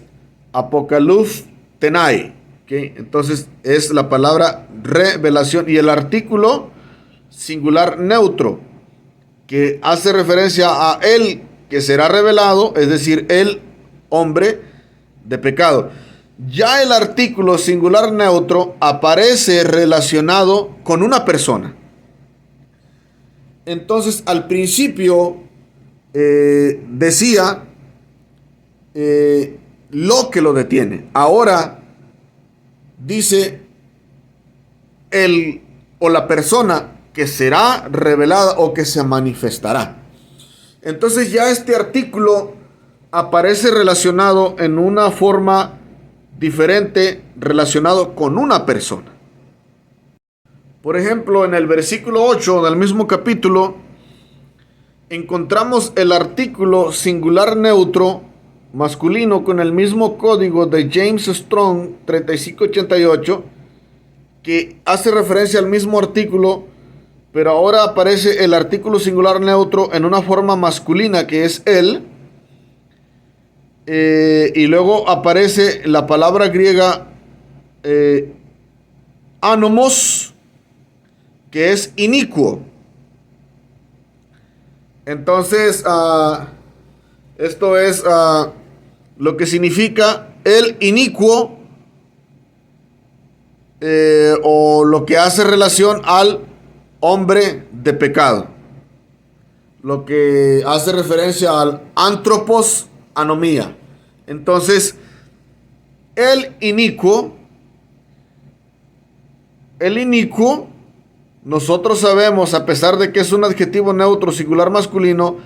Speaker 5: apocaluz tenai. ¿Okay? Entonces es la palabra revelación y el artículo singular neutro que hace referencia a él que será revelado, es decir, el hombre de pecado. Ya el artículo singular neutro aparece relacionado con una persona. Entonces al principio decía lo que lo detiene. Ahora dice el o la persona que será revelada o que se manifestará. Entonces ya este artículo aparece relacionado en una forma diferente, relacionado con una persona. Por ejemplo, en el versículo 8 del mismo capítulo encontramos el artículo singular neutro masculino con el mismo código de James Strong 3588, que hace referencia al mismo artículo, pero ahora aparece el artículo singular neutro en una forma masculina, que es él, y luego aparece la palabra griega anomos, que es inicuo. Entonces esto es lo que significa el inicuo, o lo que hace relación al hombre de pecado, lo que hace referencia al antropos anomía. Entonces el inicuo, nosotros sabemos, a pesar de que es un adjetivo neutro singular masculino,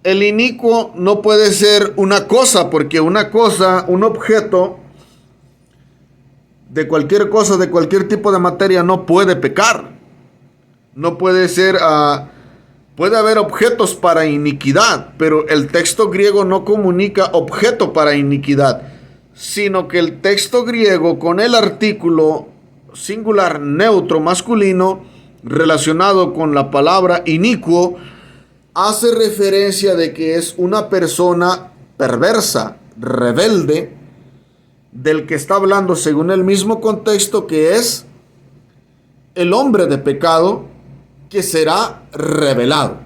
Speaker 5: el inicuo no puede ser una cosa, porque una cosa, un objeto de cualquier cosa, de cualquier tipo de materia, no puede pecar. No puede ser, puede haber objetos para iniquidad, pero el texto griego no comunica objeto para iniquidad, sino que el texto griego con el artículo singular neutro masculino relacionado con la palabra inicuo hace referencia de que es una persona perversa, rebelde, del que está hablando según el mismo contexto, que es el hombre de pecado que será revelado.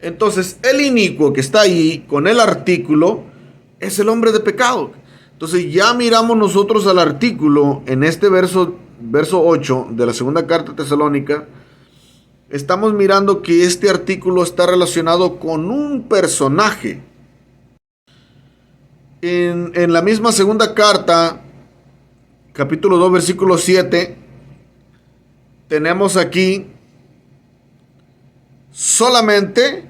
Speaker 5: Entonces el inicuo que está ahí con el artículo es el hombre de pecado. Entonces ya miramos nosotros al artículo en este verso 8 de la segunda carta a Tesalónica. Estamos mirando que este artículo está relacionado con un personaje. En la misma segunda carta, capítulo 2, versículo 7, tenemos aquí solamente,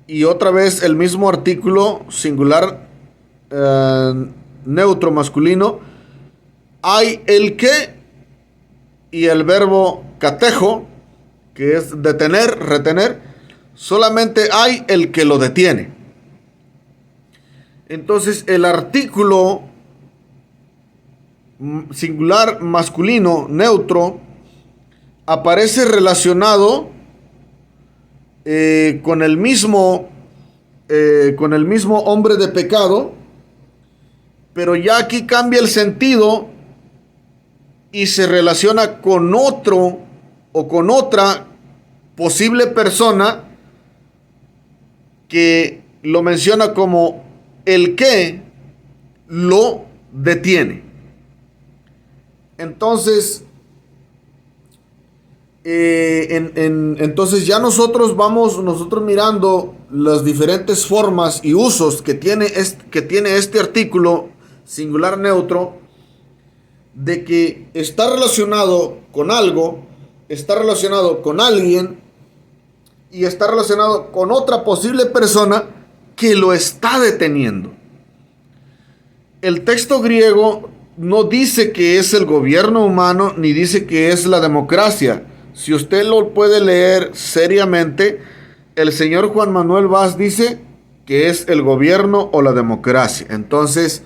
Speaker 5: y otra vez el mismo artículo singular neutro masculino, hay el que y el verbo catejo, que es detener, retener, solamente hay el que lo detiene. Entonces el artículo singular masculino neutro aparece relacionado con el mismo hombre de pecado, pero ya aquí cambia el sentido y se relaciona con otro o con otra posible persona que lo menciona como el que lo detiene. Entonces, entonces ya nosotros mirando las diferentes formas y usos que tiene este artículo singular neutro, de que está relacionado con algo, está relacionado con alguien y está relacionado con otra posible persona que lo está deteniendo. El texto griego no dice que es el gobierno humano ni dice que es la democracia. Si usted lo puede leer seriamente, el señor Juan Manuel Vaz dice que es el gobierno o la democracia. Entonces,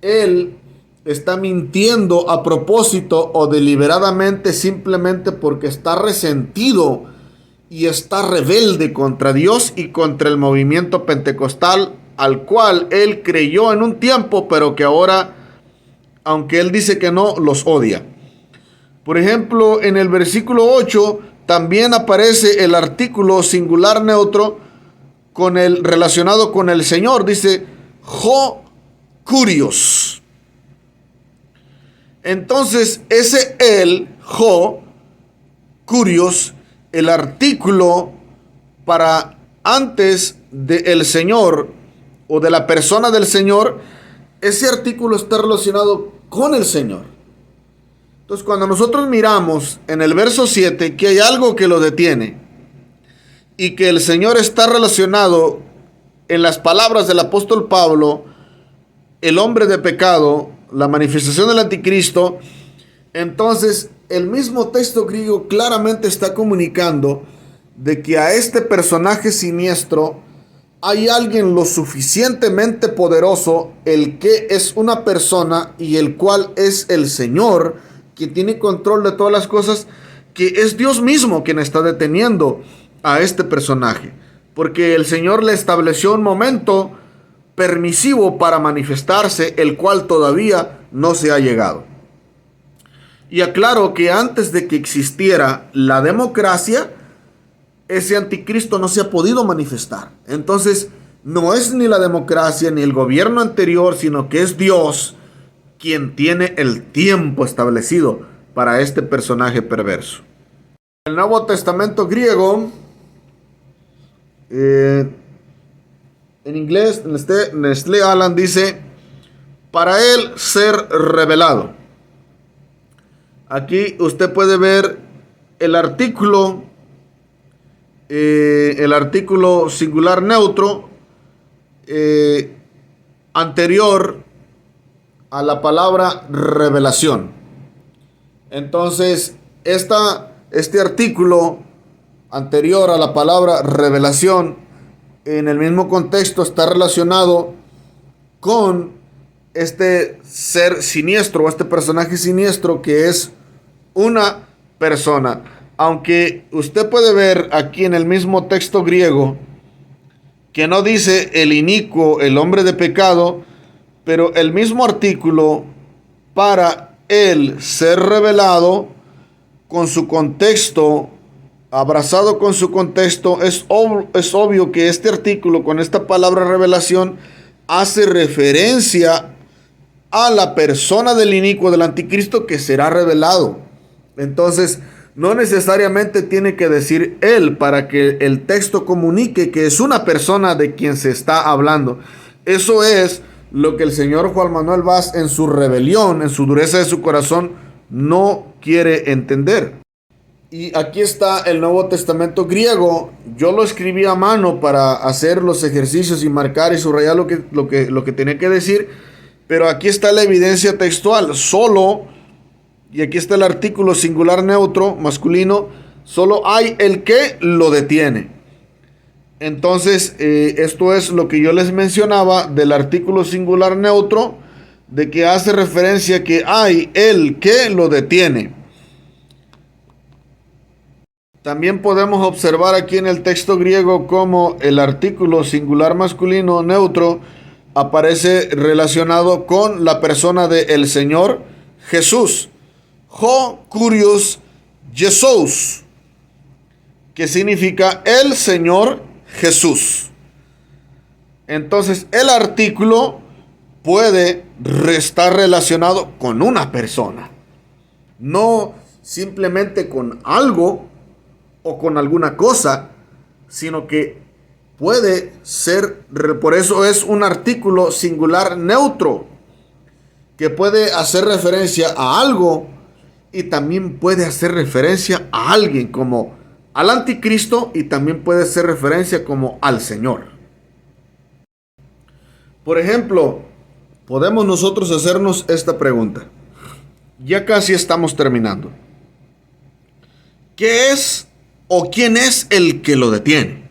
Speaker 5: él está mintiendo a propósito o deliberadamente, simplemente porque está resentido y está rebelde contra Dios y contra el movimiento pentecostal al cual él creyó en un tiempo, pero que ahora, aunque él dice que no, los odia. Por ejemplo, en el versículo 8 también aparece el artículo singular neutro relacionado con el Señor. Dice, ho curios. Entonces, ese el, ho curios, el artículo para antes del Señor o de la persona del Señor, ese artículo está relacionado con el Señor. Entonces, cuando nosotros miramos en el verso 7 que hay algo que lo detiene y que el Señor está relacionado en las palabras del apóstol Pablo, el hombre de pecado, la manifestación del anticristo, entonces el mismo texto griego claramente está comunicando de que a este personaje siniestro hay alguien lo suficientemente poderoso, el que es una persona y el cual es el Señor, que tiene control de todas las cosas, que es Dios mismo quien está deteniendo a este personaje, porque el Señor le estableció un momento permisivo para manifestarse, el cual todavía no se ha llegado. Y aclaro que antes de que existiera la democracia, ese anticristo no se ha podido manifestar. Entonces, no es ni la democracia ni el gobierno anterior, sino que es Dios quien tiene el tiempo establecido para este personaje perverso. El Nuevo Testamento griego, en inglés, Nestlé Aland dice, para él ser revelado. Aquí usted puede ver el artículo singular neutro anterior a la palabra revelación. Entonces, este artículo anterior a la palabra revelación, en el mismo contexto está relacionado con este ser siniestro, o este personaje siniestro que es una persona. Aunque usted puede ver aquí en el mismo texto griego que no dice el inicuo, el hombre de pecado, pero el mismo artículo para él ser revelado, con su contexto, abrazado con su contexto, es obvio que este artículo con esta palabra revelación hace referencia a la persona del inicuo, del anticristo, que será revelado. Entonces, no necesariamente tiene que decir él para que el texto comunique que es una persona de quien se está hablando. Eso es lo que el señor Juan Manuel Vaz, en su rebelión, en su dureza de su corazón, no quiere entender. Y aquí está el Nuevo Testamento griego. Yo lo escribí a mano para hacer los ejercicios y marcar y subrayar lo que tenía que decir. Pero aquí está la evidencia textual. Solo, y aquí está el artículo singular neutro masculino, solo hay el que lo detiene. Entonces, esto es lo que yo les mencionaba del artículo singular neutro, de que hace referencia que hay el que lo detiene. También podemos observar aquí en el texto griego cómo el artículo singular masculino neutro aparece relacionado con la persona de el Señor Jesús. Ho curios Jesus, que significa el Señor Jesús. Entonces, el artículo puede estar relacionado con una persona, no simplemente con algo o con alguna cosa, sino que puede ser, por eso es un artículo singular neutro, que puede hacer referencia a algo y también puede hacer referencia a alguien, como al anticristo, y también puede hacer referencia como al Señor. Por ejemplo, podemos nosotros hacernos esta pregunta. Ya casi estamos terminando. ¿Qué es o quién es el que lo detiene?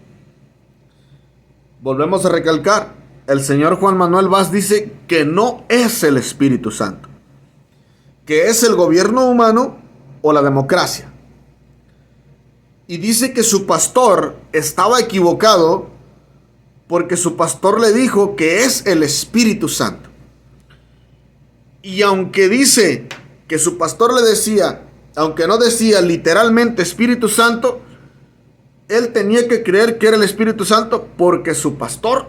Speaker 5: Volvemos a recalcar. El señor Juan Manuel Vaz dice que no es el Espíritu Santo, que es el gobierno humano o la democracia. Y dice que su pastor estaba equivocado porque su pastor le dijo que es el Espíritu Santo. Y aunque dice que su pastor le decía, aunque no decía literalmente Espíritu Santo, él tenía que creer que era el Espíritu Santo porque su pastor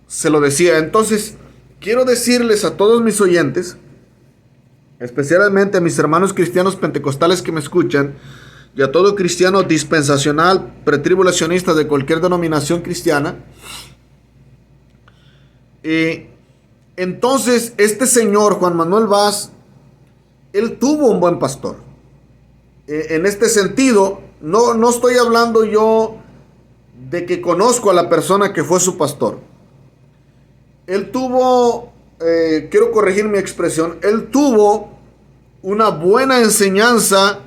Speaker 5: se lo decía. Entonces, quiero decirles a todos mis oyentes, especialmente a mis hermanos cristianos pentecostales que me escuchan, y a todo cristiano dispensacional, pretribulacionista de cualquier denominación cristiana. Entonces, este señor Juan Manuel Vaz, él tuvo un buen pastor. En este sentido, no estoy hablando yo de que conozco a la persona que fue su pastor. Él tuvo, quiero corregir mi expresión, él tuvo una buena enseñanza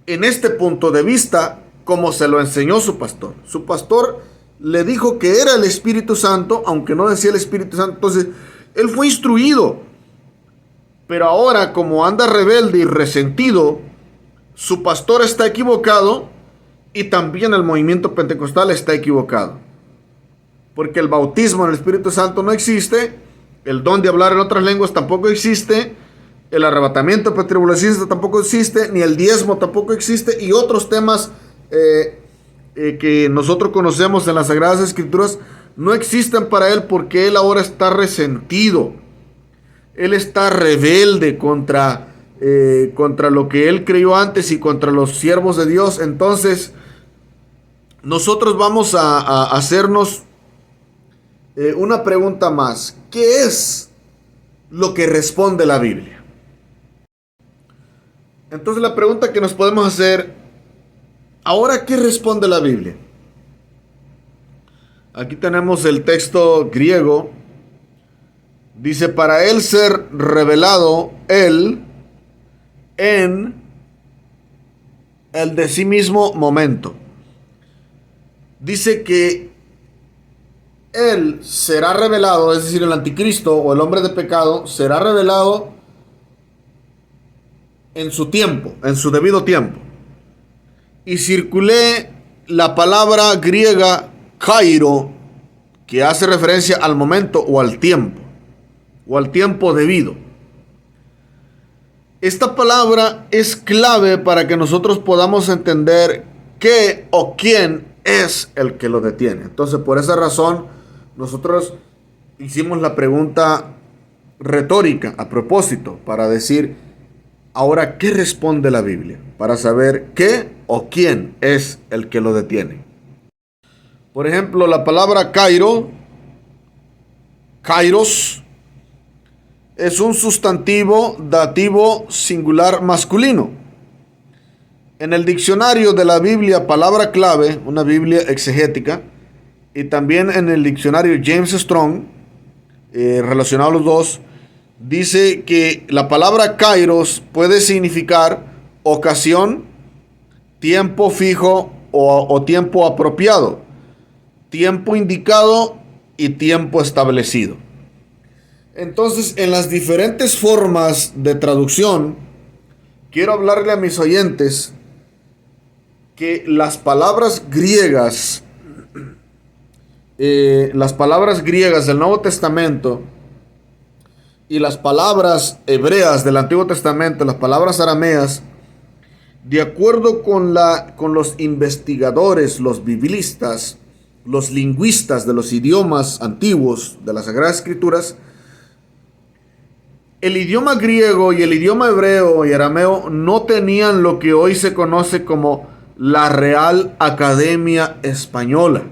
Speaker 5: en este punto de vista, como se lo enseñó su pastor. Su pastor le dijo que era el Espíritu Santo, aunque no decía el Espíritu Santo. Entonces, él fue instruido. Pero ahora, como anda rebelde y resentido, su pastor está equivocado y también el movimiento pentecostal está equivocado. Porque el bautismo en el Espíritu Santo no existe, el don de hablar en otras lenguas tampoco existe, el arrebatamiento pretribulacionista tampoco existe, ni el diezmo tampoco existe, y otros temas que nosotros conocemos en las Sagradas Escrituras no existen para él, porque él ahora está resentido. Él está rebelde contra lo que él creyó antes y contra los siervos de Dios. Entonces, nosotros vamos a hacernos una pregunta más. ¿Qué es lo que responde la Biblia? Entonces la pregunta que nos podemos hacer, ¿ahora qué responde la Biblia? Aquí tenemos el texto griego. Dice, para él ser revelado él en el de sí mismo momento. Dice que él será revelado, es decir, el anticristo o el hombre de pecado será revelado en su tiempo, en su debido tiempo. Y circulé la palabra griega kairo, que hace referencia al momento o al tiempo debido. Esta palabra es clave para que nosotros podamos entender qué o quién es el que lo detiene. Entonces, por esa razón, nosotros hicimos la pregunta retórica a propósito, para decir, ahora, ¿qué responde la Biblia? Para saber qué o quién es el que lo detiene. Por ejemplo, la palabra kairo, kairos, es un sustantivo dativo singular masculino. En el diccionario de la Biblia, palabra clave, una Biblia exegética, y también en el diccionario James Strong, relacionado a los dos, dice que la palabra kairos puede significar ocasión, tiempo fijo o tiempo apropiado, tiempo indicado y tiempo establecido. Entonces, en las diferentes formas de traducción, quiero hablarle a mis oyentes que las palabras griegas del Nuevo Testamento y las palabras hebreas del Antiguo Testamento, las palabras arameas, de acuerdo con los investigadores, los biblistas, los lingüistas de los idiomas antiguos de las Sagradas Escrituras, el idioma griego y el idioma hebreo y arameo no tenían lo que hoy se conoce como la Real Academia Española,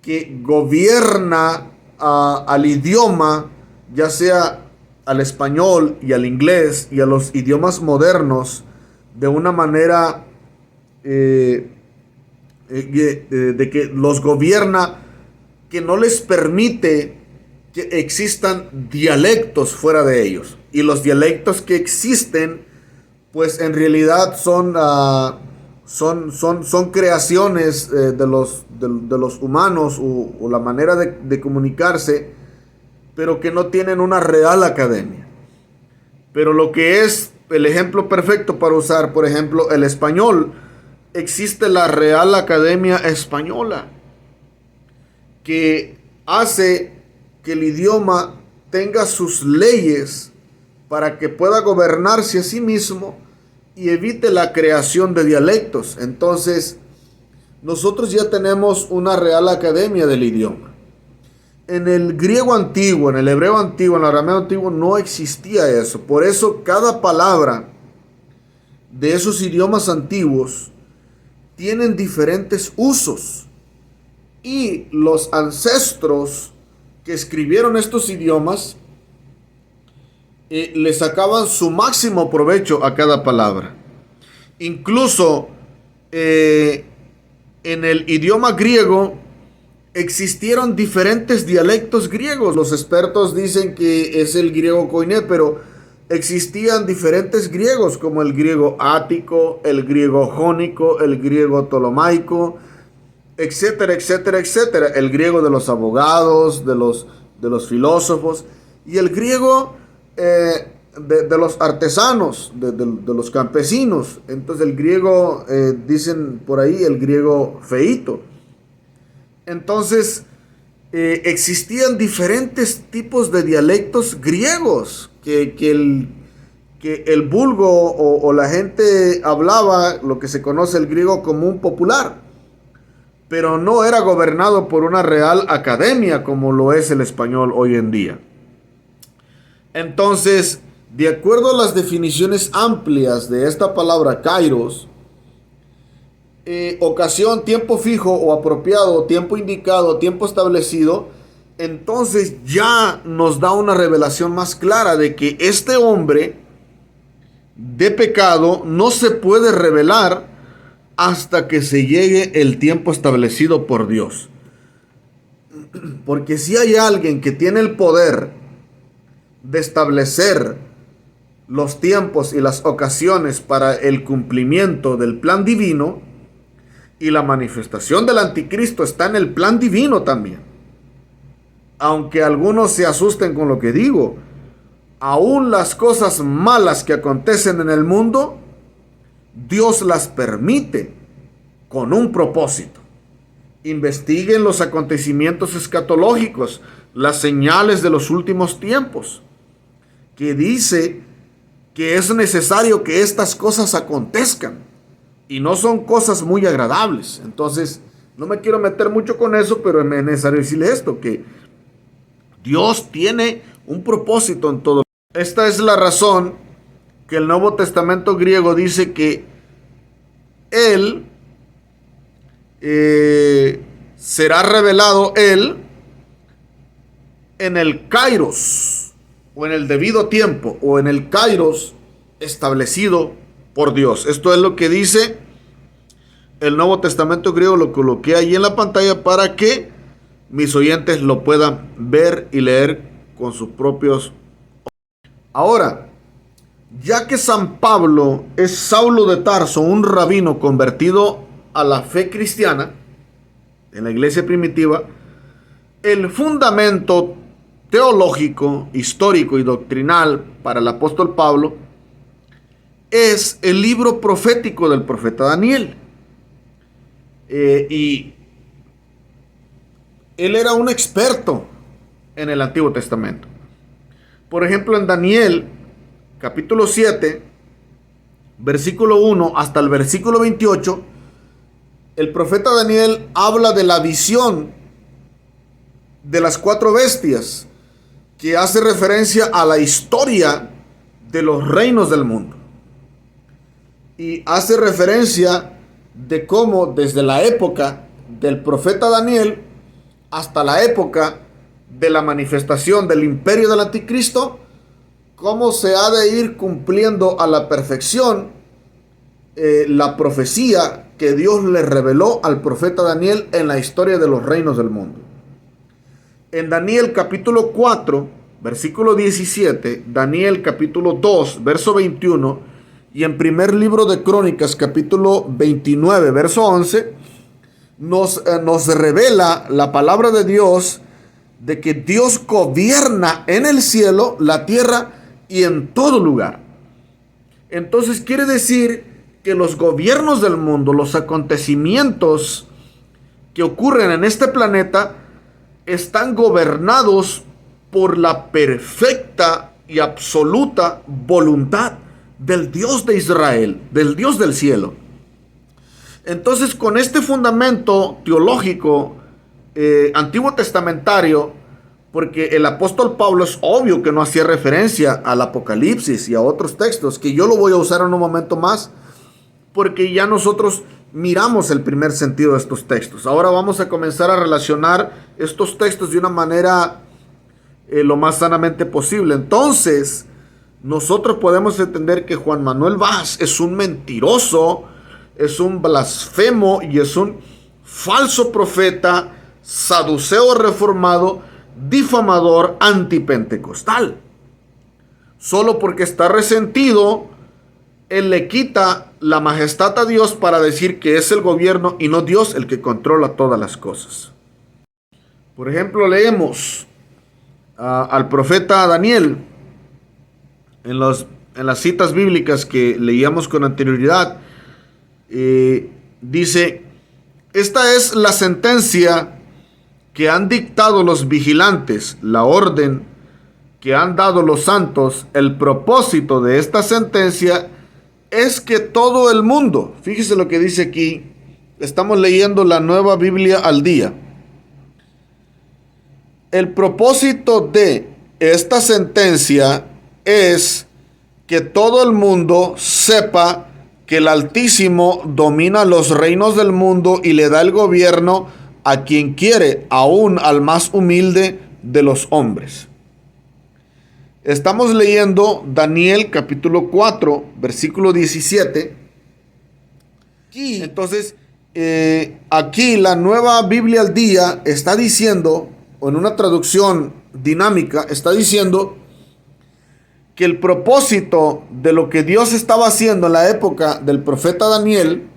Speaker 5: que gobierna al idioma, ya sea al español y al inglés y a los idiomas modernos, de una manera de que los gobierna, que no les permite que existan dialectos fuera de ellos. Y los dialectos que existen, pues en realidad son creaciones de los humanos o la manera de comunicarse, pero que no tienen una real academia. Pero lo que es el ejemplo perfecto para usar, por ejemplo, el español, existe la Real Academia Española, que hace que el idioma tenga sus leyes para que pueda gobernarse a sí mismo y evite la creación de dialectos. Entonces, nosotros ya tenemos una Real Academia del idioma. En el griego antiguo, en el hebreo antiguo, en el arameo antiguo no existía eso. Por eso cada palabra de esos idiomas antiguos tienen diferentes usos. Y los ancestros que escribieron estos idiomas le sacaban su máximo provecho a cada palabra. Incluso en el idioma griego existieron diferentes dialectos griegos. Los expertos dicen que es el griego koiné, pero existían diferentes griegos, como el griego ático, el griego jónico, el griego ptolomaico, etcétera, etcétera, etcétera. El griego de los abogados, de los filósofos, y el griego de los artesanos, de los campesinos. Entonces el griego, dicen por ahí, el griego feíto. Entonces, existían diferentes tipos de dialectos griegos que el vulgo o la gente hablaba, lo que se conoce el griego común popular, pero no era gobernado por una real academia como lo es el español hoy en día. Entonces, de acuerdo a las definiciones amplias de esta palabra kairos, ocasión, tiempo fijo o apropiado, tiempo indicado, tiempo establecido, entonces ya nos da una revelación más clara de que este hombre de pecado no se puede revelar hasta que se llegue el tiempo establecido por Dios. Porque si hay alguien que tiene el poder de establecer los tiempos y las ocasiones para el cumplimiento del plan divino, y la manifestación del anticristo está en el plan divino también. Aunque algunos se asusten con lo que digo, aún las cosas malas que acontecen en el mundo, Dios las permite con un propósito. Investiguen los acontecimientos escatológicos, las señales de los últimos tiempos, que dice que es necesario que estas cosas acontezcan. Y no son cosas muy agradables. Entonces, no me quiero meter mucho con eso, pero es necesario decirle esto, que Dios tiene un propósito en todo. Esta es la razón que el Nuevo Testamento griego dice que Él será revelado Él en el kairos, o en el debido tiempo, o en el kairos establecido por Dios. Esto es lo que dice el Nuevo Testamento griego. Lo coloqué ahí en la pantalla para que mis oyentes lo puedan ver y leer con sus propios ojos. Ahora, ya que San Pablo es Saulo de Tarso, un rabino convertido a la fe cristiana en la iglesia primitiva, el fundamento teológico, histórico y doctrinal para el apóstol Pablo es el libro profético del profeta Daniel. Y él era un experto en el Antiguo Testamento. Por ejemplo, en Daniel, capítulo 7, versículo 1 hasta el versículo 28, el profeta Daniel habla de la visión de las 4 bestias, que hace referencia a la historia de los reinos del mundo. Y hace referencia de cómo desde la época del profeta Daniel hasta la época de la manifestación del imperio del anticristo, cómo se ha de ir cumpliendo a la perfección la profecía que Dios le reveló al profeta Daniel en la historia de los reinos del mundo. en Daniel capítulo 4, versículo 17, Daniel capítulo 2, verso 21, y en primer libro de Crónicas capítulo 29, verso 11, nos revela la palabra de Dios de que Dios gobierna en el cielo, la tierra y en todo lugar. Entonces quiere decir que los gobiernos del mundo, los acontecimientos que ocurren en este planeta, están gobernados por la perfecta y absoluta voluntad del Dios de Israel, del Dios del cielo. Entonces, con este fundamento teológico antiguo testamentario, porque el apóstol Pablo es obvio que no hacía referencia al Apocalipsis y a otros textos, que yo lo voy a usar en un momento más, porque ya nosotros miramos el primer sentido de estos textos. Ahora vamos a comenzar a relacionar estos textos de una manera lo más sanamente posible. Entonces, nosotros podemos entender que Juan Manuel Vaz es un mentiroso, es un blasfemo y es un falso profeta, saduceo reformado, difamador, antipentecostal. Solo porque está resentido, él le quita la majestad a Dios para decir que es el gobierno y no Dios el que controla todas las cosas. Por ejemplo, leemos al profeta Daniel en las citas bíblicas que leíamos con anterioridad. Dice: esta es la sentencia que han dictado los vigilantes, la orden que han dado los santos. El propósito de esta sentencia es que todo el mundo, fíjese lo que dice aquí, estamos leyendo la Nueva Biblia al Día. El propósito de esta sentencia es que todo el mundo sepa que el Altísimo domina los reinos del mundo y le da el gobierno a quien quiere, aún al más humilde de los hombres. Estamos leyendo Daniel capítulo 4, versículo 17. Entonces, aquí la Nueva Biblia al Día está diciendo, o en una traducción dinámica, está diciendo que el propósito de lo que Dios estaba haciendo en la época del profeta Daniel,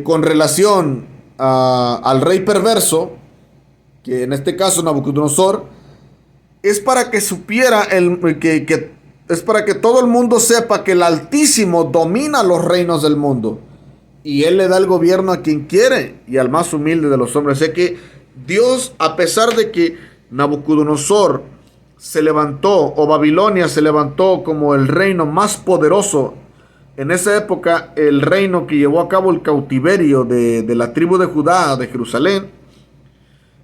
Speaker 5: con relación al rey perverso, que en este caso Nabucodonosor, es para que supiera, es para que todo el mundo sepa que el Altísimo domina los reinos del mundo y Él le da el gobierno a quien quiere y al más humilde de los hombres. Así que Dios, a pesar de que Nabucodonosor se levantó, o Babilonia se levantó como el reino más poderoso en esa época, el reino que llevó a cabo el cautiverio de la tribu de Judá, de Jerusalén,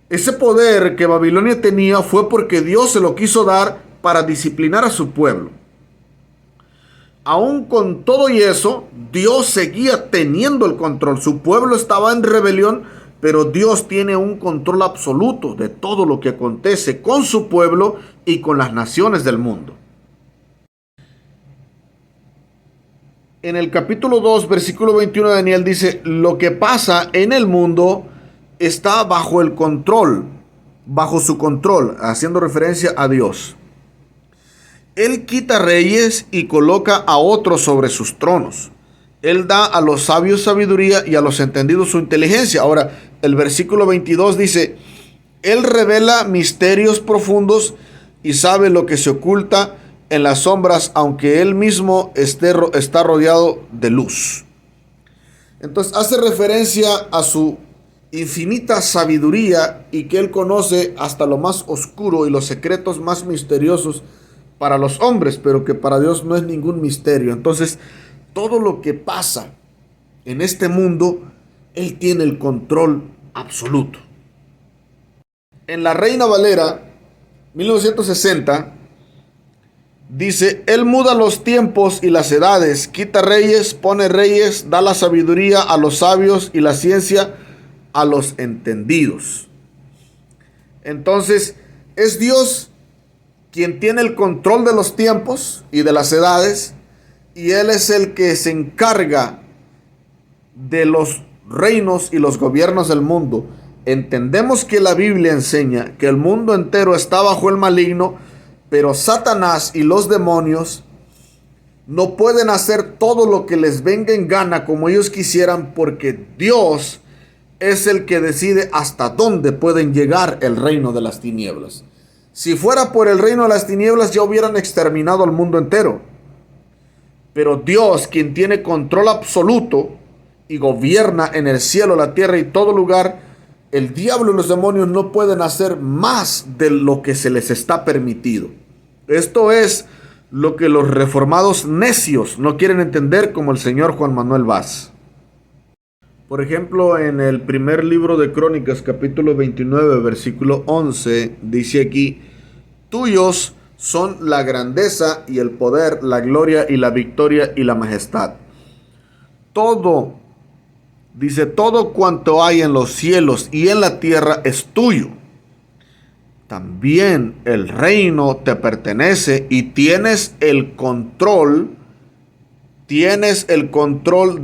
Speaker 5: ese poder que Babilonia tenía fue porque Dios se lo quiso dar para disciplinar a su pueblo. Aún con todo y eso, Dios seguía teniendo el control. Su pueblo estaba en rebelión, pero Dios tiene un control absoluto de todo lo que acontece con su pueblo y con las naciones del mundo. En el capítulo 2, versículo 21 de Daniel dice: lo que pasa en el mundo está bajo el control, bajo su control, haciendo referencia a Dios. Él quita reyes y coloca a otros sobre sus tronos. Él da a los sabios sabiduría y a los entendidos su inteligencia. Ahora, el versículo 22 dice: Él revela misterios profundos y sabe lo que se oculta en las sombras, aunque Él mismo está rodeado de luz. Entonces hace referencia a su infinita sabiduría y que Él conoce hasta lo más oscuro y los secretos más misteriosos para los hombres, pero que para Dios no es ningún misterio. Entonces, todo lo que pasa en este mundo, Él tiene el control absoluto. En la Reina Valera 1960 dice: Él muda los tiempos y las edades, quita reyes, pone reyes, da la sabiduría a los sabios y la ciencia a los entendidos. Entonces, es Dios quien tiene el control de los tiempos y de las edades, y Él es el que se encarga de los reinos y los gobiernos del mundo. entendemos que la Biblia enseña que el mundo entero está bajo el maligno, pero Satanás y los demonios no pueden hacer todo lo que les venga en gana como ellos quisieran, porque Dios es el que decide hasta dónde pueden llegar el reino de las tinieblas. Si fuera por el reino de las tinieblas, ya hubieran exterminado al mundo entero. Pero Dios, quien tiene control absoluto y gobierna en el cielo, la tierra y todo lugar, el diablo y los demonios no pueden hacer más de lo que se les está permitido. Esto es lo que los reformados necios no quieren entender, como el señor Juan Manuel Vaz. Por ejemplo, en el primer libro de Crónicas, capítulo 29, versículo 11, dice aquí: tuyos son la grandeza y el poder, la gloria y la victoria y la majestad. Todo, dice, todo cuanto hay en los cielos y en la tierra es tuyo. También el reino te pertenece y tienes el control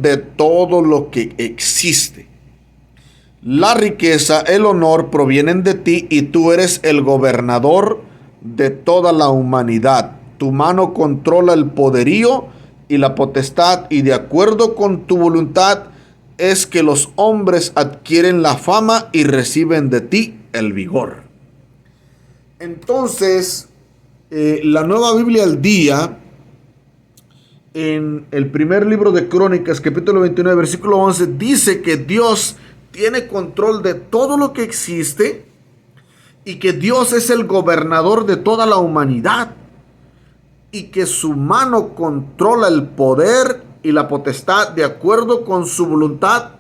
Speaker 5: de todo lo que existe. La riqueza, el honor provienen de ti y tú eres el gobernador de toda la humanidad. Tu mano controla el poderío y la potestad, y de acuerdo con tu voluntad es que los hombres adquieren la fama y reciben de ti el vigor. Entonces, la Nueva Biblia al Día, en el primer libro de Crónicas, capítulo 29, versículo 11, dice que Dios tiene control de todo lo que existe y que Dios es el gobernador de toda la humanidad y que su mano controla el poder y la potestad. De acuerdo con su voluntad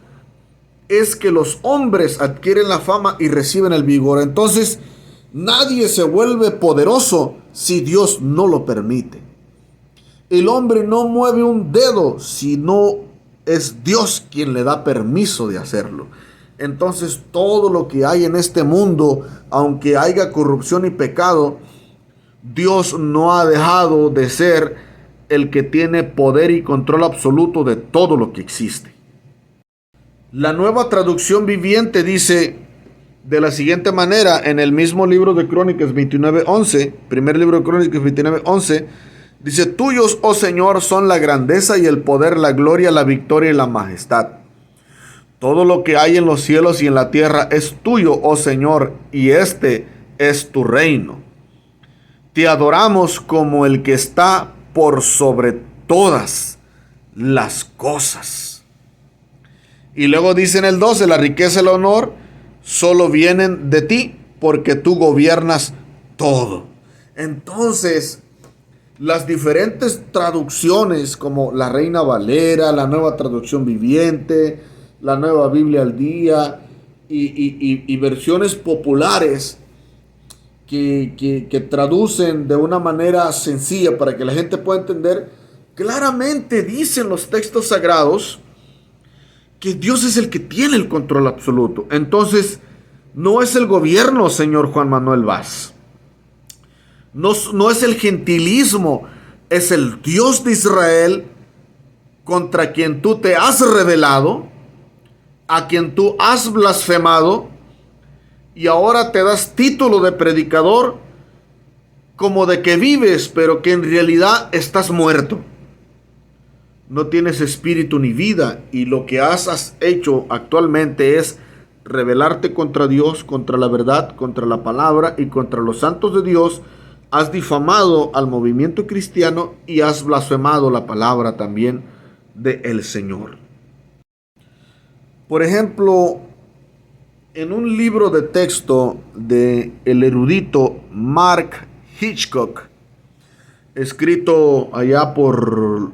Speaker 5: es que los hombres adquieren la fama y reciben el vigor. Entonces, nadie se vuelve poderoso si Dios no lo permite. El hombre no mueve un dedo si no es Dios quien le da permiso de hacerlo. Entonces, todo lo que hay en este mundo, aunque haya corrupción y pecado, Dios no ha dejado de ser el que tiene poder y control absoluto de todo lo que existe. La Nueva Traducción Viviente dice de la siguiente manera en el mismo libro de Crónicas 29:11, primer libro de Crónicas 29:11, dice: tuyos, oh Señor, son la grandeza y el poder, la gloria, la victoria y la majestad. Todo lo que hay en los cielos y en la tierra es tuyo, oh Señor, y este es tu reino. Te adoramos como el que está por sobre todas las cosas. Y luego dice en el 12: la riqueza y el honor solo vienen de ti, porque tú gobiernas todo. Entonces, las diferentes traducciones, como la Reina Valera, la Nueva Traducción Viviente, la Nueva Biblia al Día y versiones populares que traducen de una manera sencilla para que la gente pueda entender, claramente dicen los textos sagrados que Dios es el que tiene el control absoluto. Entonces, no es el gobierno, señor Juan Manuel Vaz. No es el gentilismo, es el Dios de Israel contra quien tú te has rebelado, a quien tú has blasfemado, y ahora te das título de predicador como de que vives, pero que en realidad estás muerto. No tienes espíritu ni vida, y lo que has hecho actualmente es rebelarte contra Dios, contra la verdad, contra la palabra y contra los santos de Dios. Has difamado al movimiento cristiano y has blasfemado la palabra también del Señor. Por ejemplo, en un libro de texto de el erudito Mark Hitchcock, escrito allá por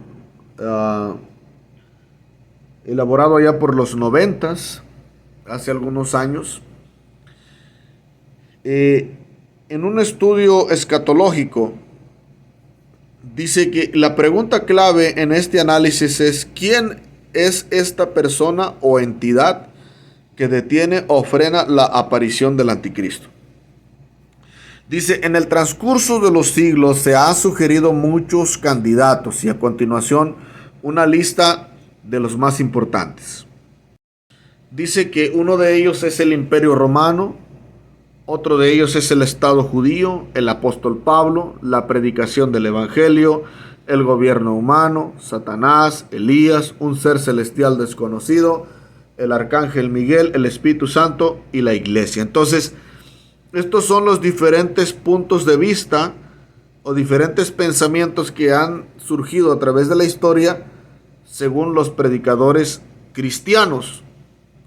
Speaker 5: elaborado allá por los 90s, hace algunos años, en un estudio escatológico, dice que la pregunta clave en este análisis es: ¿quién es esta persona o entidad que detiene o frena la aparición del anticristo? Dice: en el transcurso de los siglos se han sugerido muchos candidatos, y a continuación una lista de los más importantes. dice que uno de ellos es el Imperio Romano, otro de ellos es el Estado judío, el apóstol Pablo, la predicación del Evangelio, el gobierno humano, Satanás, Elías, un ser celestial desconocido, el arcángel Miguel, el Espíritu Santo y la iglesia. Entonces, estos son los diferentes puntos de vista o diferentes pensamientos que han surgido a través de la historia según los predicadores cristianos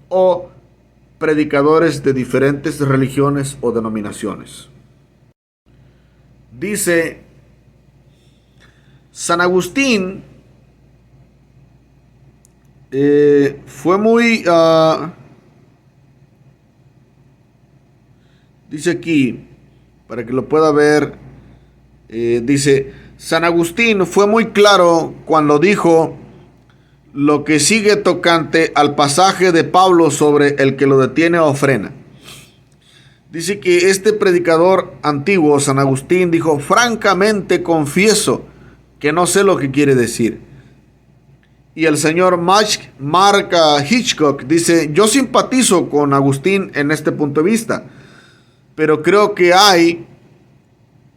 Speaker 5: o predicadores de diferentes religiones o denominaciones. Dice San Agustín, fue muy, dice aquí, para que lo pueda ver, dice, San Agustín fue muy claro cuando dijo lo que sigue tocante al pasaje de Pablo sobre el que lo detiene o frena. Dice que este predicador antiguo, San Agustín, dijo: francamente confieso que no sé lo que quiere decir. Y el señor Mark Hitchcock dice: yo simpatizo con Agustín en este punto de vista, pero creo que hay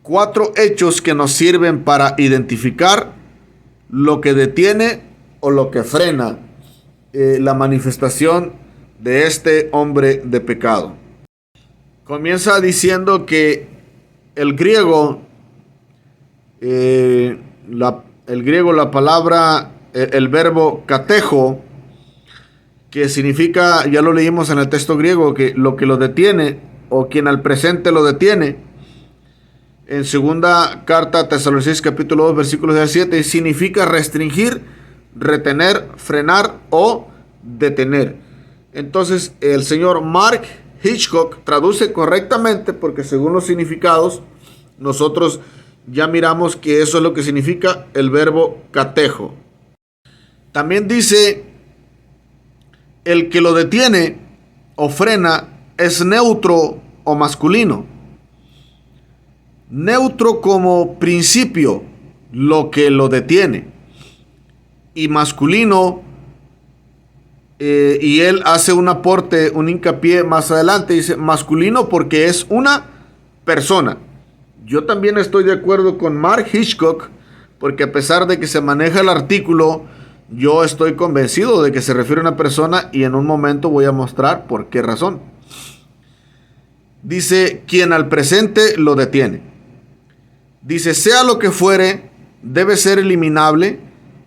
Speaker 5: 4 hechos que nos sirven para identificar lo que detiene o lo que frena la manifestación de este hombre de pecado. Comienza diciendo que el griego, la palabra, el verbo katejo, que significa, ya lo leímos en el texto griego, que lo detiene o quien al presente lo detiene. En segunda carta a Tesalonicenses capítulo 2 versículos 17, significa restringir, retener, frenar o detener. Entonces el señor Mark Hitchcock traduce correctamente, porque según los significados nosotros ya miramos que eso es lo que significa el verbo katejo. También dice: el que lo detiene o frena es neutro o masculino. Neutro como principio, lo que lo detiene, y masculino, y él hace un aporte, un hincapié más adelante, dice masculino porque es una persona. Yo también estoy de acuerdo con Mark Hitchcock, porque a pesar de que se maneja el artículo, yo estoy convencido de que se refiere a una persona, y en un momento voy a mostrar por qué razón. Dice: quien al presente lo detiene. Dice: sea lo que fuere, debe ser eliminable,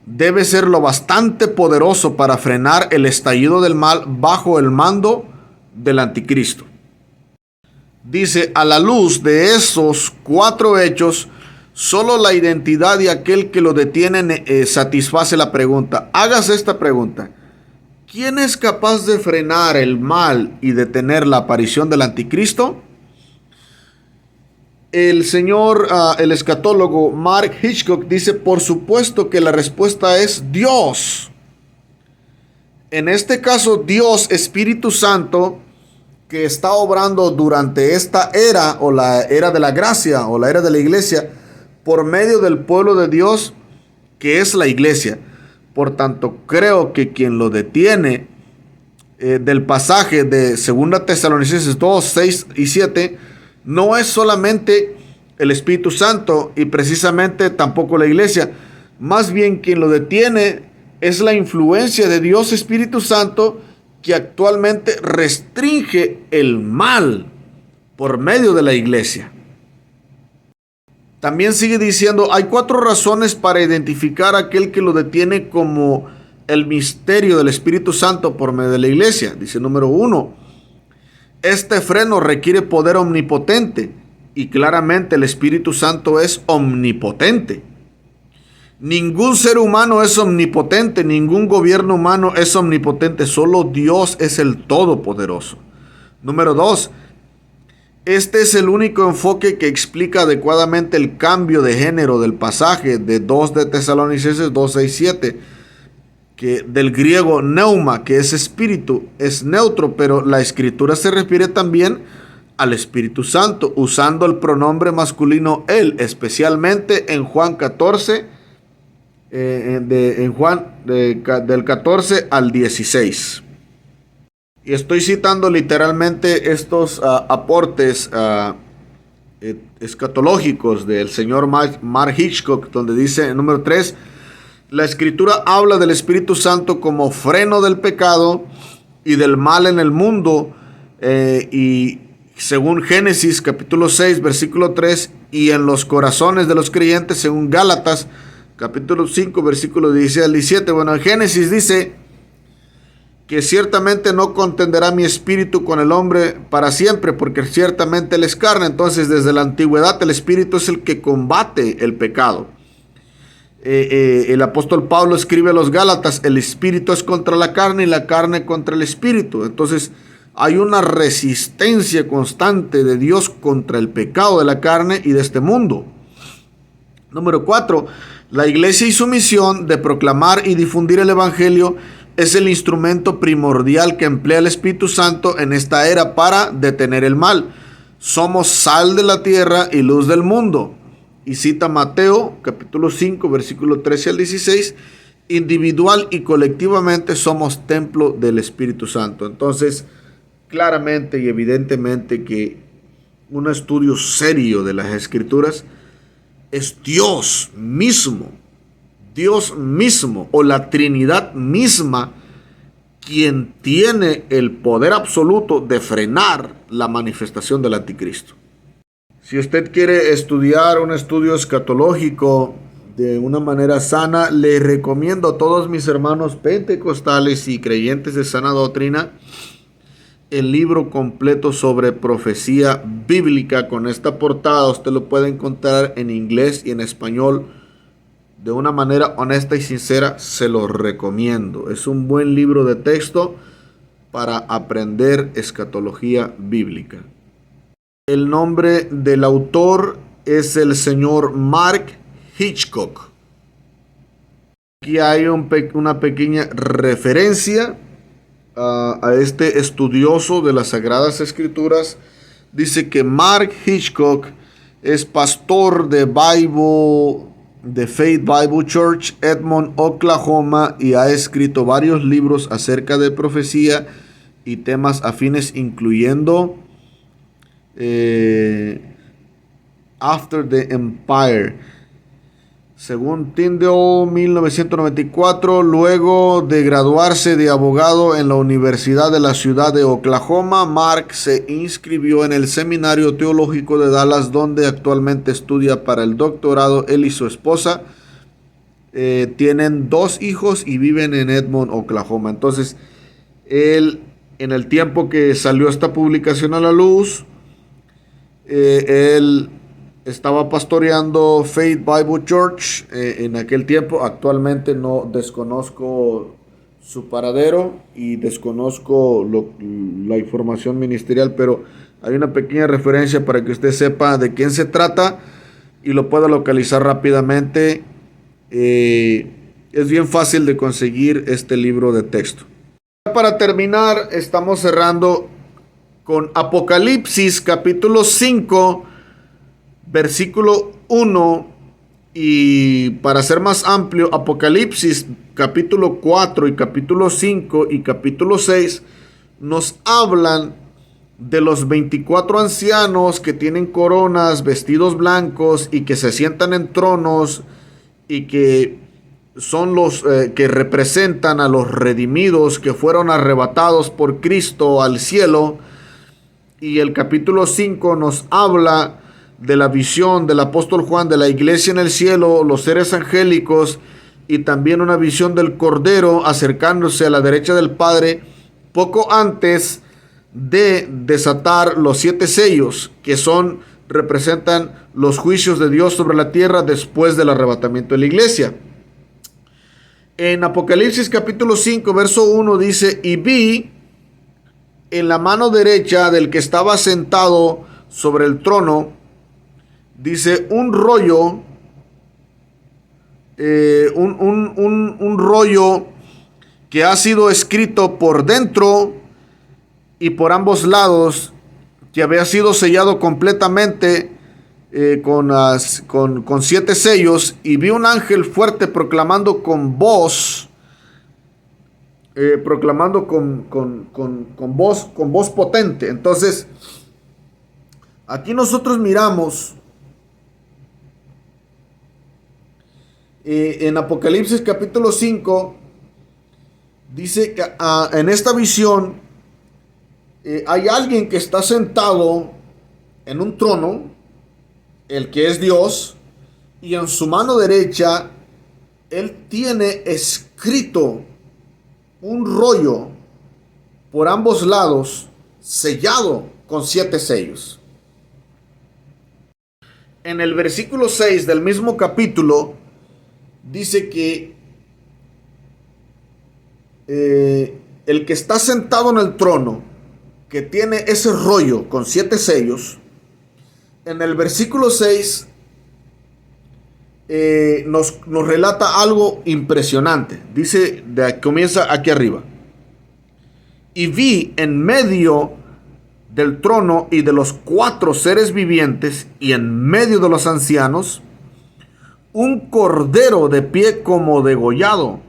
Speaker 5: debe ser lo bastante poderoso para frenar el estallido del mal bajo el mando del anticristo. Dice: a la luz de esos 4 hechos, solo la identidad de aquel que lo detiene satisface la pregunta. Hágase esta pregunta: ¿quién es capaz de frenar el mal y detener la aparición del anticristo? El señor, el escatólogo Mark Hitchcock dice: por supuesto que la respuesta es Dios. En este caso, Dios, Espíritu Santo, que está obrando durante esta era, o la era de la gracia, o la era de la iglesia, por medio del pueblo de Dios, que es la iglesia. Por tanto, creo que quien lo detiene del pasaje de 2 Tesalonicenses 2, 6 y 7, no es solamente el Espíritu Santo, y precisamente tampoco la iglesia. Más bien quien lo detiene es la influencia de Dios Espíritu Santo, que actualmente restringe el mal por medio de la iglesia. También sigue diciendo: hay 4 razones para identificar a aquel que lo detiene como el misterio del Espíritu Santo por medio de la iglesia. Dice: número 1, este freno requiere poder omnipotente, y claramente el Espíritu Santo es omnipotente. Ningún ser humano es omnipotente, ningún gobierno humano es omnipotente, solo Dios es el Todopoderoso. Número 2, este es el único enfoque que explica adecuadamente el cambio de género del pasaje de 2 de Tesalonicenses 2, 6, 7, que del griego pneuma, que es espíritu, es neutro, pero la escritura se refiere también al Espíritu Santo, usando el pronombre masculino él, especialmente en Juan 14, del 14 al 16. Y estoy citando literalmente estos aportes escatológicos del señor Mark Hitchcock, donde dice en número 3, la escritura habla del Espíritu Santo como freno del pecado y del mal en el mundo, y según Génesis capítulo 6 versículo 3, y en los corazones de los creyentes según Gálatas capítulo 5 versículo 16 al 17. Bueno, en Génesis dice que ciertamente no contenderá mi espíritu con el hombre para siempre, porque ciertamente él es carne. Entonces, desde la antigüedad el espíritu es el que combate el pecado. El apóstol Pablo escribe a los Gálatas, el espíritu es contra la carne y la carne contra el espíritu. Entonces, hay una resistencia constante de Dios contra el pecado de la carne y de este mundo. Número 4, la iglesia y su misión de proclamar y difundir el evangelio es el instrumento primordial que emplea el Espíritu Santo en esta era para detener el mal. Somos sal de la tierra y luz del mundo. Y cita Mateo capítulo 5 versículo 13 al 16. Individual y colectivamente somos templo del Espíritu Santo. Entonces, claramente y evidentemente que un estudio serio de las Escrituras es Dios mismo o la Trinidad misma quien tiene el poder absoluto de frenar la manifestación del anticristo. Si usted quiere estudiar un estudio escatológico de una manera sana, le recomiendo a todos mis hermanos pentecostales y creyentes de sana doctrina el libro completo sobre profecía bíblica. Con esta portada usted lo puede encontrar en inglés y en español. De una manera honesta y sincera, se lo recomiendo. Es un buen libro de texto para aprender escatología bíblica. El nombre del autor es el señor Mark Hitchcock. Aquí hay una pequeña referencia a este estudioso de las Sagradas Escrituras. Dice que Mark Hitchcock es pastor de Faith Bible Church, Edmond, Oklahoma, y ha escrito varios libros acerca de profecía y temas afines, incluyendo After the Empire. Según Tyndale, 1994, luego de graduarse de abogado en la Universidad de la ciudad de Oklahoma, Mark se inscribió en el Seminario Teológico de Dallas, donde actualmente estudia para el doctorado. Él y su esposa tienen 2 hijos y viven en Edmond, Oklahoma. Entonces, él, en el tiempo que salió esta publicación a la luz, él estaba pastoreando Faith Bible Church en aquel tiempo. Actualmente desconozco su paradero y desconozco la información ministerial, pero hay una pequeña referencia para que usted sepa de quién se trata y lo pueda localizar rápidamente. Es bien fácil de conseguir este libro de texto. Para terminar, estamos cerrando con Apocalipsis capítulo 5 versículo 1, y para ser más amplio, Apocalipsis capítulo 4 y capítulo 5 y capítulo 6 nos hablan de los 24 ancianos que tienen coronas, vestidos blancos y que se sientan en tronos, y que son los que representan a los redimidos que fueron arrebatados por Cristo al cielo. Y el capítulo 5 nos habla de la visión del apóstol Juan de la iglesia en el cielo, los seres angélicos, y también una visión del Cordero acercándose a la derecha del Padre poco antes de desatar los 7 sellos, que representan los juicios de Dios sobre la tierra después del arrebatamiento de la iglesia. En Apocalipsis capítulo 5 verso 1 dice: y vi en la mano derecha del que estaba sentado sobre el trono, dice, un rollo, un rollo que ha sido escrito por dentro y por ambos lados, que había sido sellado completamente con 7 sellos. Y vi un ángel fuerte proclamando con voz proclamando con voz potente. Entonces, aquí nosotros miramos en Apocalipsis capítulo 5, dice que en esta visión hay alguien que está sentado en un trono, el que es Dios, y en su mano derecha él tiene escrito un rollo por ambos lados, sellado con 7 sellos. En el versículo 6 del mismo capítulo dice que el que está sentado en el trono, que tiene ese rollo con 7 sellos, en el versículo 6 nos relata algo impresionante. Dice, comienza aquí arriba: y vi en medio del trono y de los 4 seres vivientes y en medio de los ancianos un cordero de pie como degollado,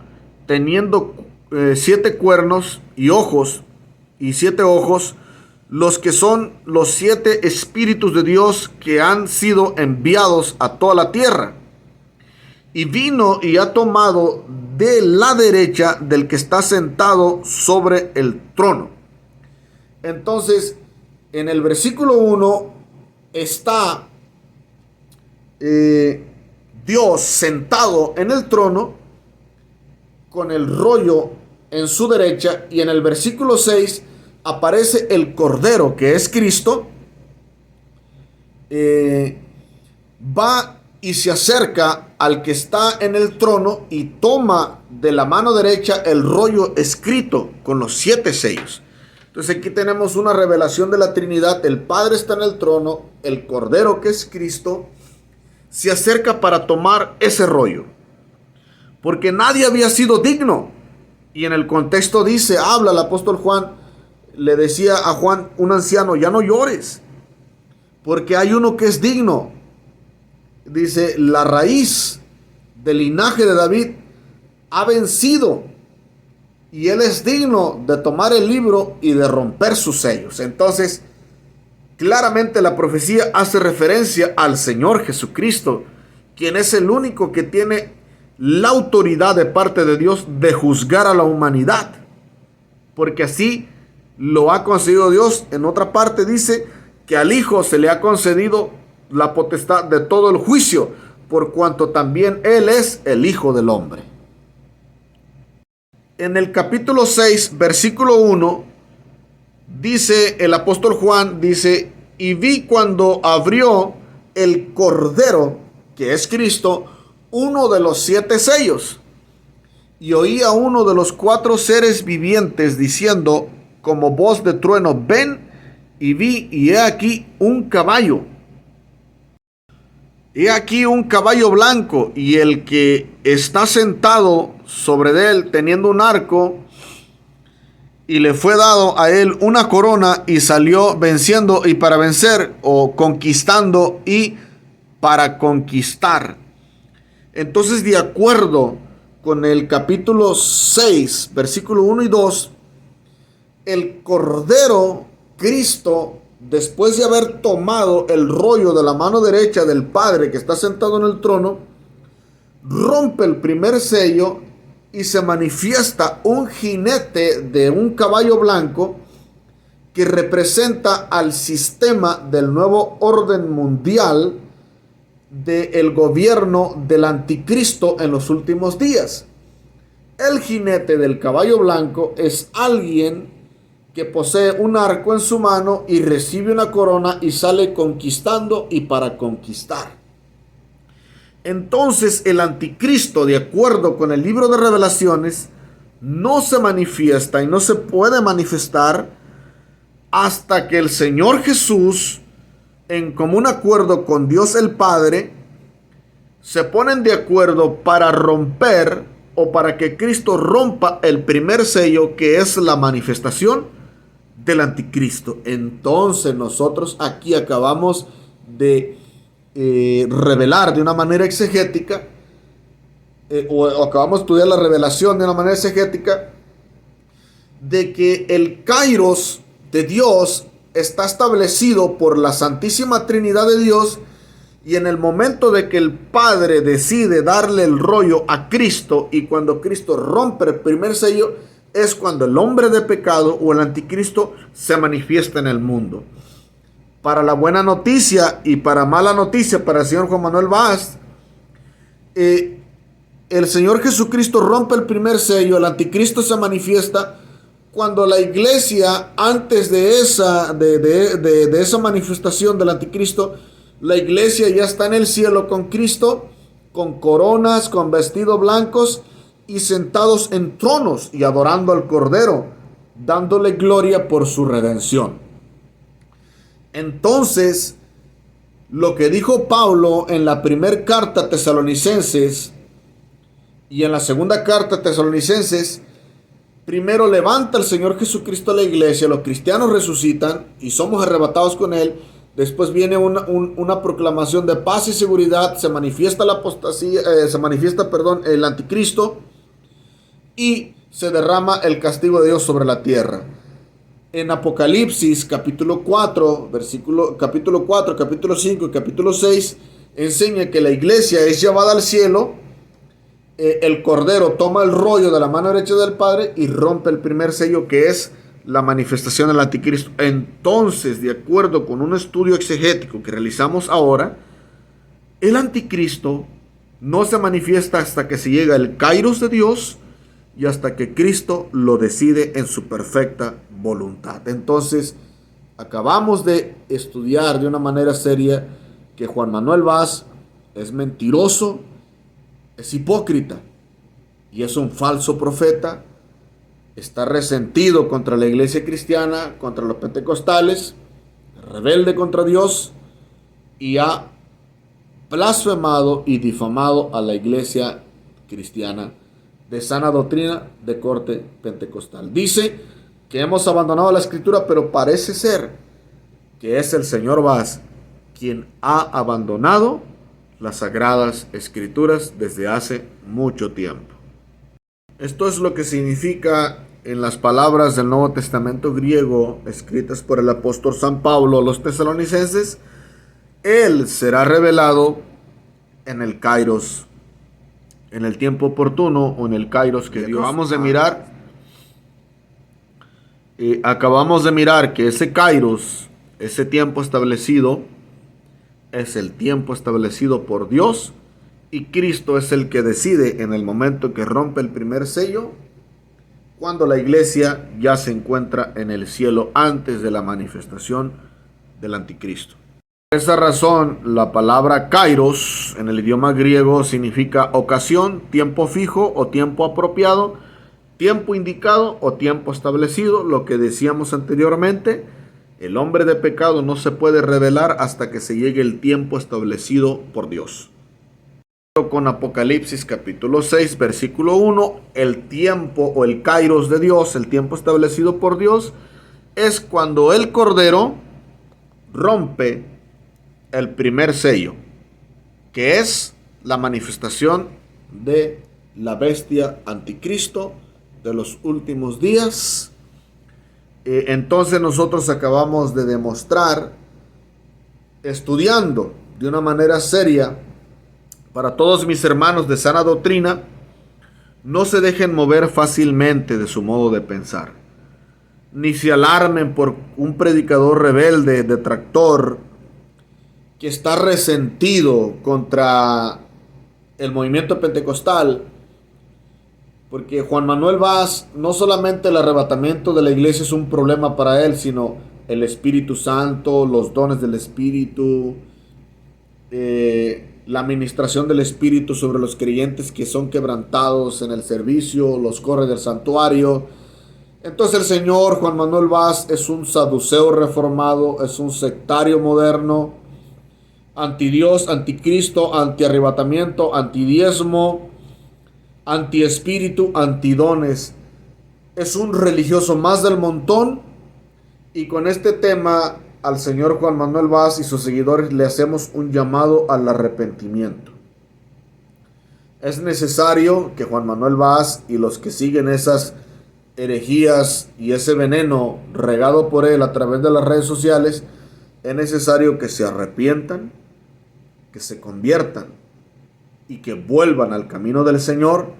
Speaker 5: teniendo 7 cuernos y ojos, y 7 ojos, los que son los 7 espíritus de Dios que han sido enviados a toda la tierra. Y vino y ha tomado de la derecha del que está sentado sobre el trono. Entonces, en el versículo 1 está Dios sentado en el trono con el rollo en su derecha, y en el versículo 6 aparece el Cordero, que es Cristo. Va y se acerca al que está en el trono y toma de la mano derecha el rollo escrito con los 7 sellos. Entonces aquí tenemos una revelación de la Trinidad. El Padre está en el trono, el Cordero, que es Cristo, se acerca para tomar ese rollo, porque nadie había sido digno. Y en el contexto dice, habla el apóstol Juan, le decía a Juan, un anciano: ya no llores, porque hay uno que es digno. Dice, la raíz del linaje de David ha vencido, y él es digno de tomar el libro y de romper sus sellos. Entonces, claramente la profecía hace referencia al Señor Jesucristo, quien es el único que tiene la autoridad de parte de Dios de juzgar a la humanidad, porque así lo ha concedido Dios. En otra parte dice que al Hijo se le ha concedido la potestad de todo el juicio, por cuanto también Él es el Hijo del Hombre. En el capítulo 6, versículo 1, dice el apóstol Juan, dice, y vi cuando abrió el Cordero, que es Cristo, uno de los 7 sellos, y oí a uno de los 4 seres vivientes diciendo como voz de trueno: ven. Y vi, y he aquí un caballo. He aquí un caballo blanco, y el que está sentado sobre él teniendo un arco, y le fue dado a él una corona, y salió venciendo y para vencer, o conquistando y para conquistar. Entonces, de acuerdo con el capítulo 6, versículo 1 y 2, el Cordero, Cristo, después de haber tomado el rollo de la mano derecha del Padre que está sentado en el trono, rompe el primer sello y se manifiesta un jinete de un caballo blanco que representa al sistema del nuevo orden mundial del gobierno del anticristo en los últimos días. El jinete del caballo blanco es alguien que posee un arco en su mano y recibe una corona y sale conquistando y para conquistar. Entonces el anticristo, de acuerdo con el libro de Revelaciones, no se manifiesta y no se puede manifestar hasta que el Señor Jesús, en común acuerdo con Dios el Padre, se ponen de acuerdo para romper, o para que Cristo rompa el primer sello, que es la manifestación del anticristo. Entonces nosotros aquí acabamos de revelar de una manera exegética, o acabamos de estudiar la revelación de una manera exegética, de que el Kairos de Dios está establecido por la Santísima Trinidad de Dios, y en el momento de que el Padre decide darle el rollo a Cristo, y cuando Cristo rompe el primer sello, es cuando el hombre de pecado o el anticristo se manifiesta en el mundo. Para la buena noticia y para mala noticia para el señor Juan Manuel Vaz, el Señor Jesucristo rompe el primer sello, el anticristo se manifiesta cuando la iglesia, antes de esa manifestación del anticristo, la iglesia ya está en el cielo con Cristo, con coronas, con vestidos blancos y sentados en tronos y adorando al Cordero, dándole gloria por su redención. Entonces, lo que dijo Pablo en la primera carta a Tesalonicenses y en la segunda carta a Tesalonicenses, primero levanta el Señor Jesucristo a la iglesia, los cristianos resucitan y somos arrebatados con Él. Después viene una proclamación de paz y seguridad, se manifiesta la apostasía, el anticristo, y se derrama el castigo de Dios sobre la tierra. En Apocalipsis capítulo 4, capítulo 5 y capítulo 6, enseña que la iglesia es llevada al cielo. El Cordero toma el rollo de la mano derecha del Padre y rompe el primer sello, que es la manifestación del anticristo. Entonces, de acuerdo con un estudio exegético que realizamos ahora, el anticristo no se manifiesta hasta que se llega el Kairos de Dios y hasta que Cristo lo decide en su perfecta voluntad. Entonces, acabamos de estudiar de una manera seria que Juan Manuel Vaz es mentiroso, es hipócrita y es un falso profeta. Está resentido contra la iglesia cristiana, contra los pentecostales, rebelde contra Dios, y ha blasfemado y difamado a la iglesia cristiana de sana doctrina de corte pentecostal. Dice que hemos abandonado la escritura, pero parece ser que es el señor Vaz quien ha abandonado las sagradas escrituras desde hace mucho tiempo. Esto es lo que significa en las palabras del Nuevo Testamento griego escritas por el apóstol San Pablo a los tesalonicenses: Él será revelado en el Kairos, en el tiempo oportuno, o en el Kairos que Dios. Acabamos de mirar que ese Kairos, ese tiempo establecido, es el tiempo establecido por Dios, y Cristo es el que decide en el momento que rompe el primer sello, cuando la iglesia ya se encuentra en el cielo antes de la manifestación del anticristo. Por esa razón, la palabra kairos en el idioma griego significa ocasión, tiempo fijo o tiempo apropiado, tiempo indicado o tiempo establecido. Lo que decíamos anteriormente, el hombre de pecado no se puede revelar hasta que se llegue el tiempo establecido por Dios. Con Apocalipsis capítulo 6 versículo 1, el tiempo o el kairos de Dios, el tiempo establecido por Dios, es cuando el Cordero rompe el primer sello, que es la manifestación de la bestia anticristo de los últimos días. Entonces nosotros acabamos de demostrar, estudiando de una manera seria, para todos mis hermanos de sana doctrina, no se dejen mover fácilmente de su modo de pensar, ni se alarmen por un predicador rebelde, detractor, que está resentido contra el movimiento pentecostal, porque Juan Manuel Vaz, no solamente el arrebatamiento de la iglesia es un problema para él, sino el Espíritu Santo, los dones del Espíritu, la administración del Espíritu sobre los creyentes que son quebrantados en el servicio, los corre del santuario. Entonces el señor Juan Manuel Vaz es un saduceo reformado, es un sectario moderno, antidios, anticristo, antiarrebatamiento, antidiezmo, antiespíritu, antidones. Es un religioso más del montón, y con este tema al señor Juan Manuel Vaz y sus seguidores le hacemos un llamado al arrepentimiento. Es necesario que Juan Manuel Vaz y los que siguen esas herejías y ese veneno regado por él a través de las redes sociales, es necesario que se arrepientan, que se conviertan y que vuelvan al camino del Señor,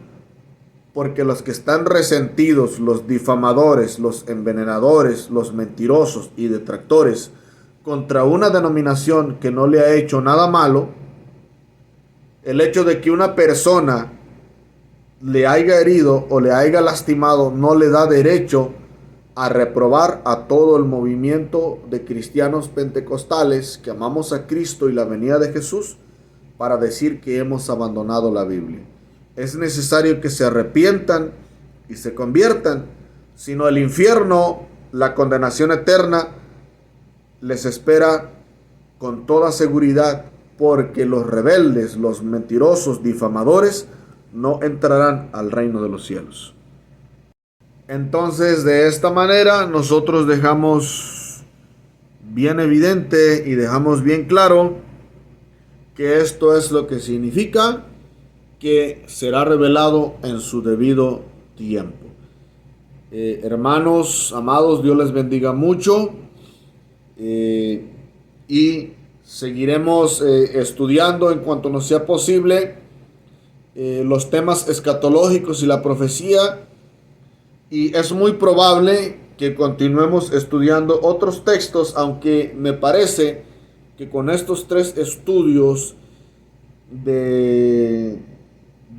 Speaker 5: porque los que están resentidos, los difamadores, los envenenadores, los mentirosos y detractores contra una denominación que no le ha hecho nada malo, el hecho de que una persona le haya herido o le haya lastimado no le da derecho a reprobar a todo el movimiento de cristianos pentecostales que amamos a Cristo y la venida de Jesús para decir que hemos abandonado la Biblia. Es necesario que se arrepientan y se conviertan, si no el infierno, la condenación eterna, les espera con toda seguridad, porque los rebeldes, los mentirosos, difamadores, no entrarán al reino de los cielos. Entonces, de esta manera, nosotros dejamos bien evidente y dejamos bien claro que esto es lo que significa que será revelado en su debido tiempo. Hermanos, amados, Dios les bendiga mucho y seguiremos estudiando en cuanto nos sea posible los temas escatológicos y la profecía, y es muy probable que continuemos estudiando otros textos, aunque me parece que con estos 3 estudios de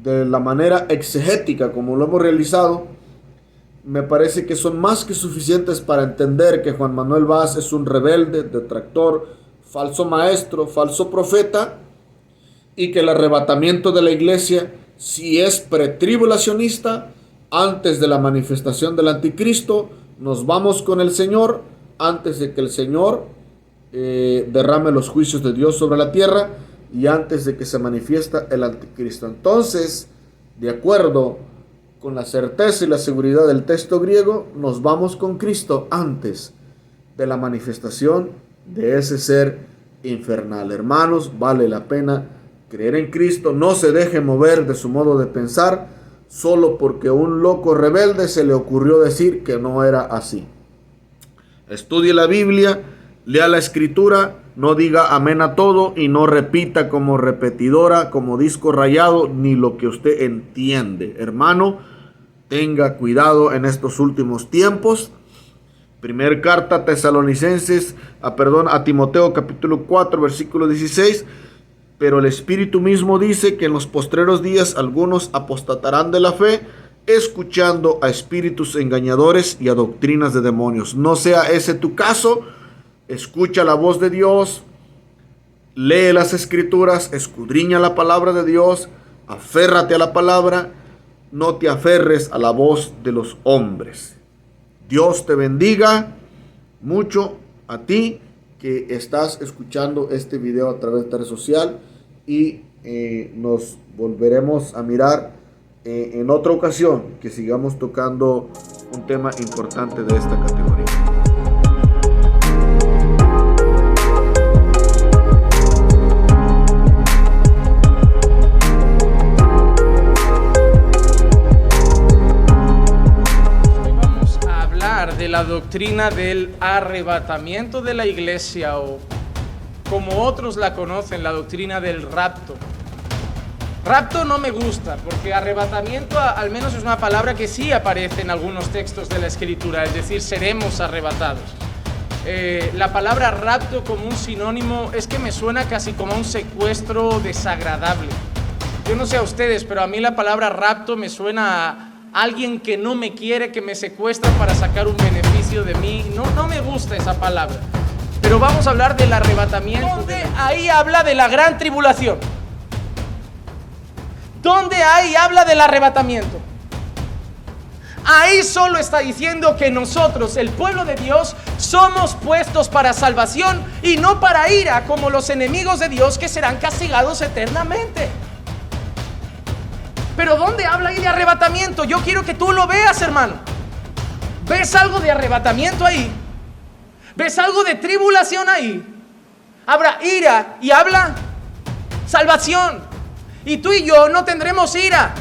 Speaker 5: la manera exegética como lo hemos realizado, me parece que son más que suficientes para entender que Juan Manuel Vaz es un rebelde, detractor, falso maestro, falso profeta, y que el arrebatamiento de la iglesia, si es pretribulacionista, antes de la manifestación del anticristo, nos vamos con el Señor antes de que el Señor derrame los juicios de Dios sobre la tierra y antes de que se manifiesta el anticristo. Entonces, de acuerdo con la certeza y la seguridad del texto griego, nos vamos con Cristo antes de la manifestación de ese ser infernal. Hermanos, vale la pena creer en Cristo. No se deje mover de su modo de pensar solo porque a un loco rebelde se le ocurrió decir que no era así. Estudie la Biblia, lea la Escritura, no diga amén a todo y no repita como repetidora, como disco rayado, ni lo que usted entiende. Hermano, tenga cuidado en estos últimos tiempos. Primer carta a Timoteo capítulo 4 versículo 16. Pero el Espíritu mismo dice que en los postreros días algunos apostatarán de la fe, escuchando a espíritus engañadores y a doctrinas de demonios. No sea ese tu caso. Escucha la voz de Dios, lee las Escrituras, escudriña la palabra de Dios, aférrate a la palabra, no te aferres a la voz de los hombres. Dios te bendiga mucho a ti que estás escuchando este video a través de red social, y nos volveremos a mirar en otra ocasión que sigamos tocando un tema importante de esta categoría.
Speaker 1: De la doctrina del arrebatamiento de la iglesia, o como otros la conocen, la doctrina del rapto. Rapto no me gusta, porque arrebatamiento al menos es una palabra que sí aparece en algunos textos de la Escritura, es decir, seremos arrebatados. La palabra rapto como un sinónimo es que me suena casi como a un secuestro desagradable. Yo no sé a ustedes, pero a mí la palabra rapto me suena a alguien que no me quiere, que me secuestra para sacar un beneficio de mí. No me gusta esa palabra. Pero vamos a hablar del arrebatamiento. ¿Dónde ahí habla de la gran tribulación? ¿Dónde ahí habla del arrebatamiento? Ahí solo está diciendo que nosotros, el pueblo de Dios, somos puestos para salvación y no para ira, como los enemigos de Dios que serán castigados eternamente. Pero ¿dónde habla ahí de arrebatamiento? Yo quiero que tú lo veas, hermano. ¿Ves algo de arrebatamiento ahí? ¿Ves algo de tribulación ahí? Habla ira y habla salvación. Y tú y yo no tendremos ira.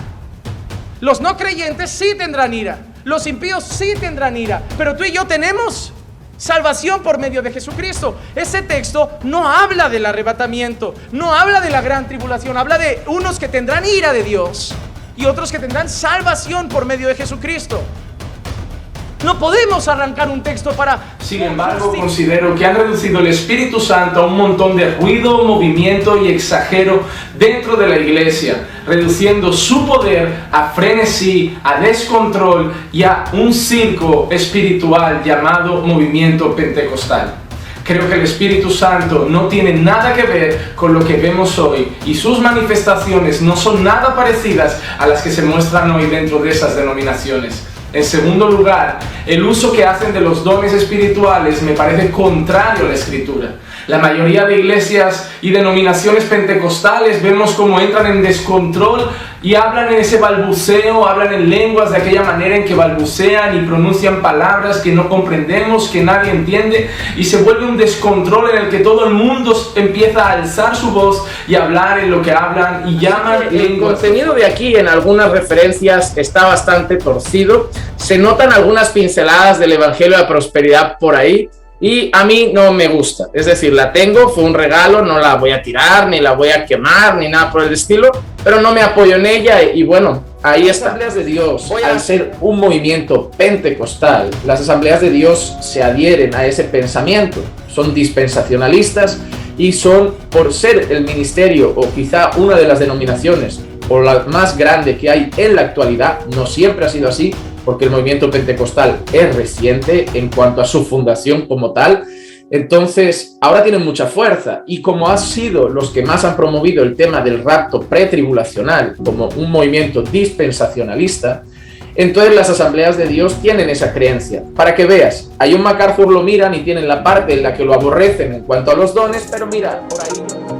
Speaker 1: Los no creyentes sí tendrán ira. Los impíos sí tendrán ira, pero tú y yo tenemos salvación por medio de Jesucristo. Ese texto no habla del arrebatamiento, no habla de la gran tribulación, habla de unos que tendrán ira de Dios y otros que tendrán salvación por medio de Jesucristo. No podemos arrancar un texto para...
Speaker 2: Sin embargo, considero que han reducido el Espíritu Santo a un montón de ruido, movimiento y exagero dentro de la iglesia, reduciendo su poder a frenesí, a descontrol y a un circo espiritual llamado movimiento pentecostal. Creo que el Espíritu Santo no tiene nada que ver con lo que vemos hoy y sus manifestaciones no son nada parecidas a las que se muestran hoy dentro de esas denominaciones. En segundo lugar, el uso que hacen de los dones espirituales me parece contrario a la Escritura. La mayoría de iglesias y denominaciones pentecostales vemos cómo entran en descontrol y hablan en ese balbuceo, hablan en lenguas de aquella manera en que balbucean y pronuncian palabras que no comprendemos, que nadie entiende, y se vuelve un descontrol en el que todo el mundo empieza a alzar su voz y a hablar en lo que hablan y llaman
Speaker 3: el
Speaker 2: lenguas.
Speaker 3: contenido de aquí en algunas referencias está bastante torcido. Se notan algunas pinceladas del Evangelio de la Prosperidad por ahí. Y a mí no me gusta, es decir, la tengo, fue un regalo, no la voy a tirar, ni la voy a quemar, ni nada por el estilo, pero no me apoyo en ella y bueno, ahí está. Las Asambleas de Dios, al ser un movimiento pentecostal, las Asambleas de Dios se adhieren a ese pensamiento, son dispensacionalistas y son, por ser el ministerio o quizá una de las denominaciones o la más grande que hay en la actualidad, no siempre ha sido así, porque el movimiento pentecostal es reciente en cuanto a su fundación como tal, entonces ahora tienen mucha fuerza y como han sido los que más han promovido el tema del rapto pretribulacional como un movimiento dispensacionalista, entonces las Asambleas de Dios tienen esa creencia. Para que veas, a John MacArthur lo miran y tienen la parte en la que lo aborrecen en cuanto a los dones, pero mira, por ahí...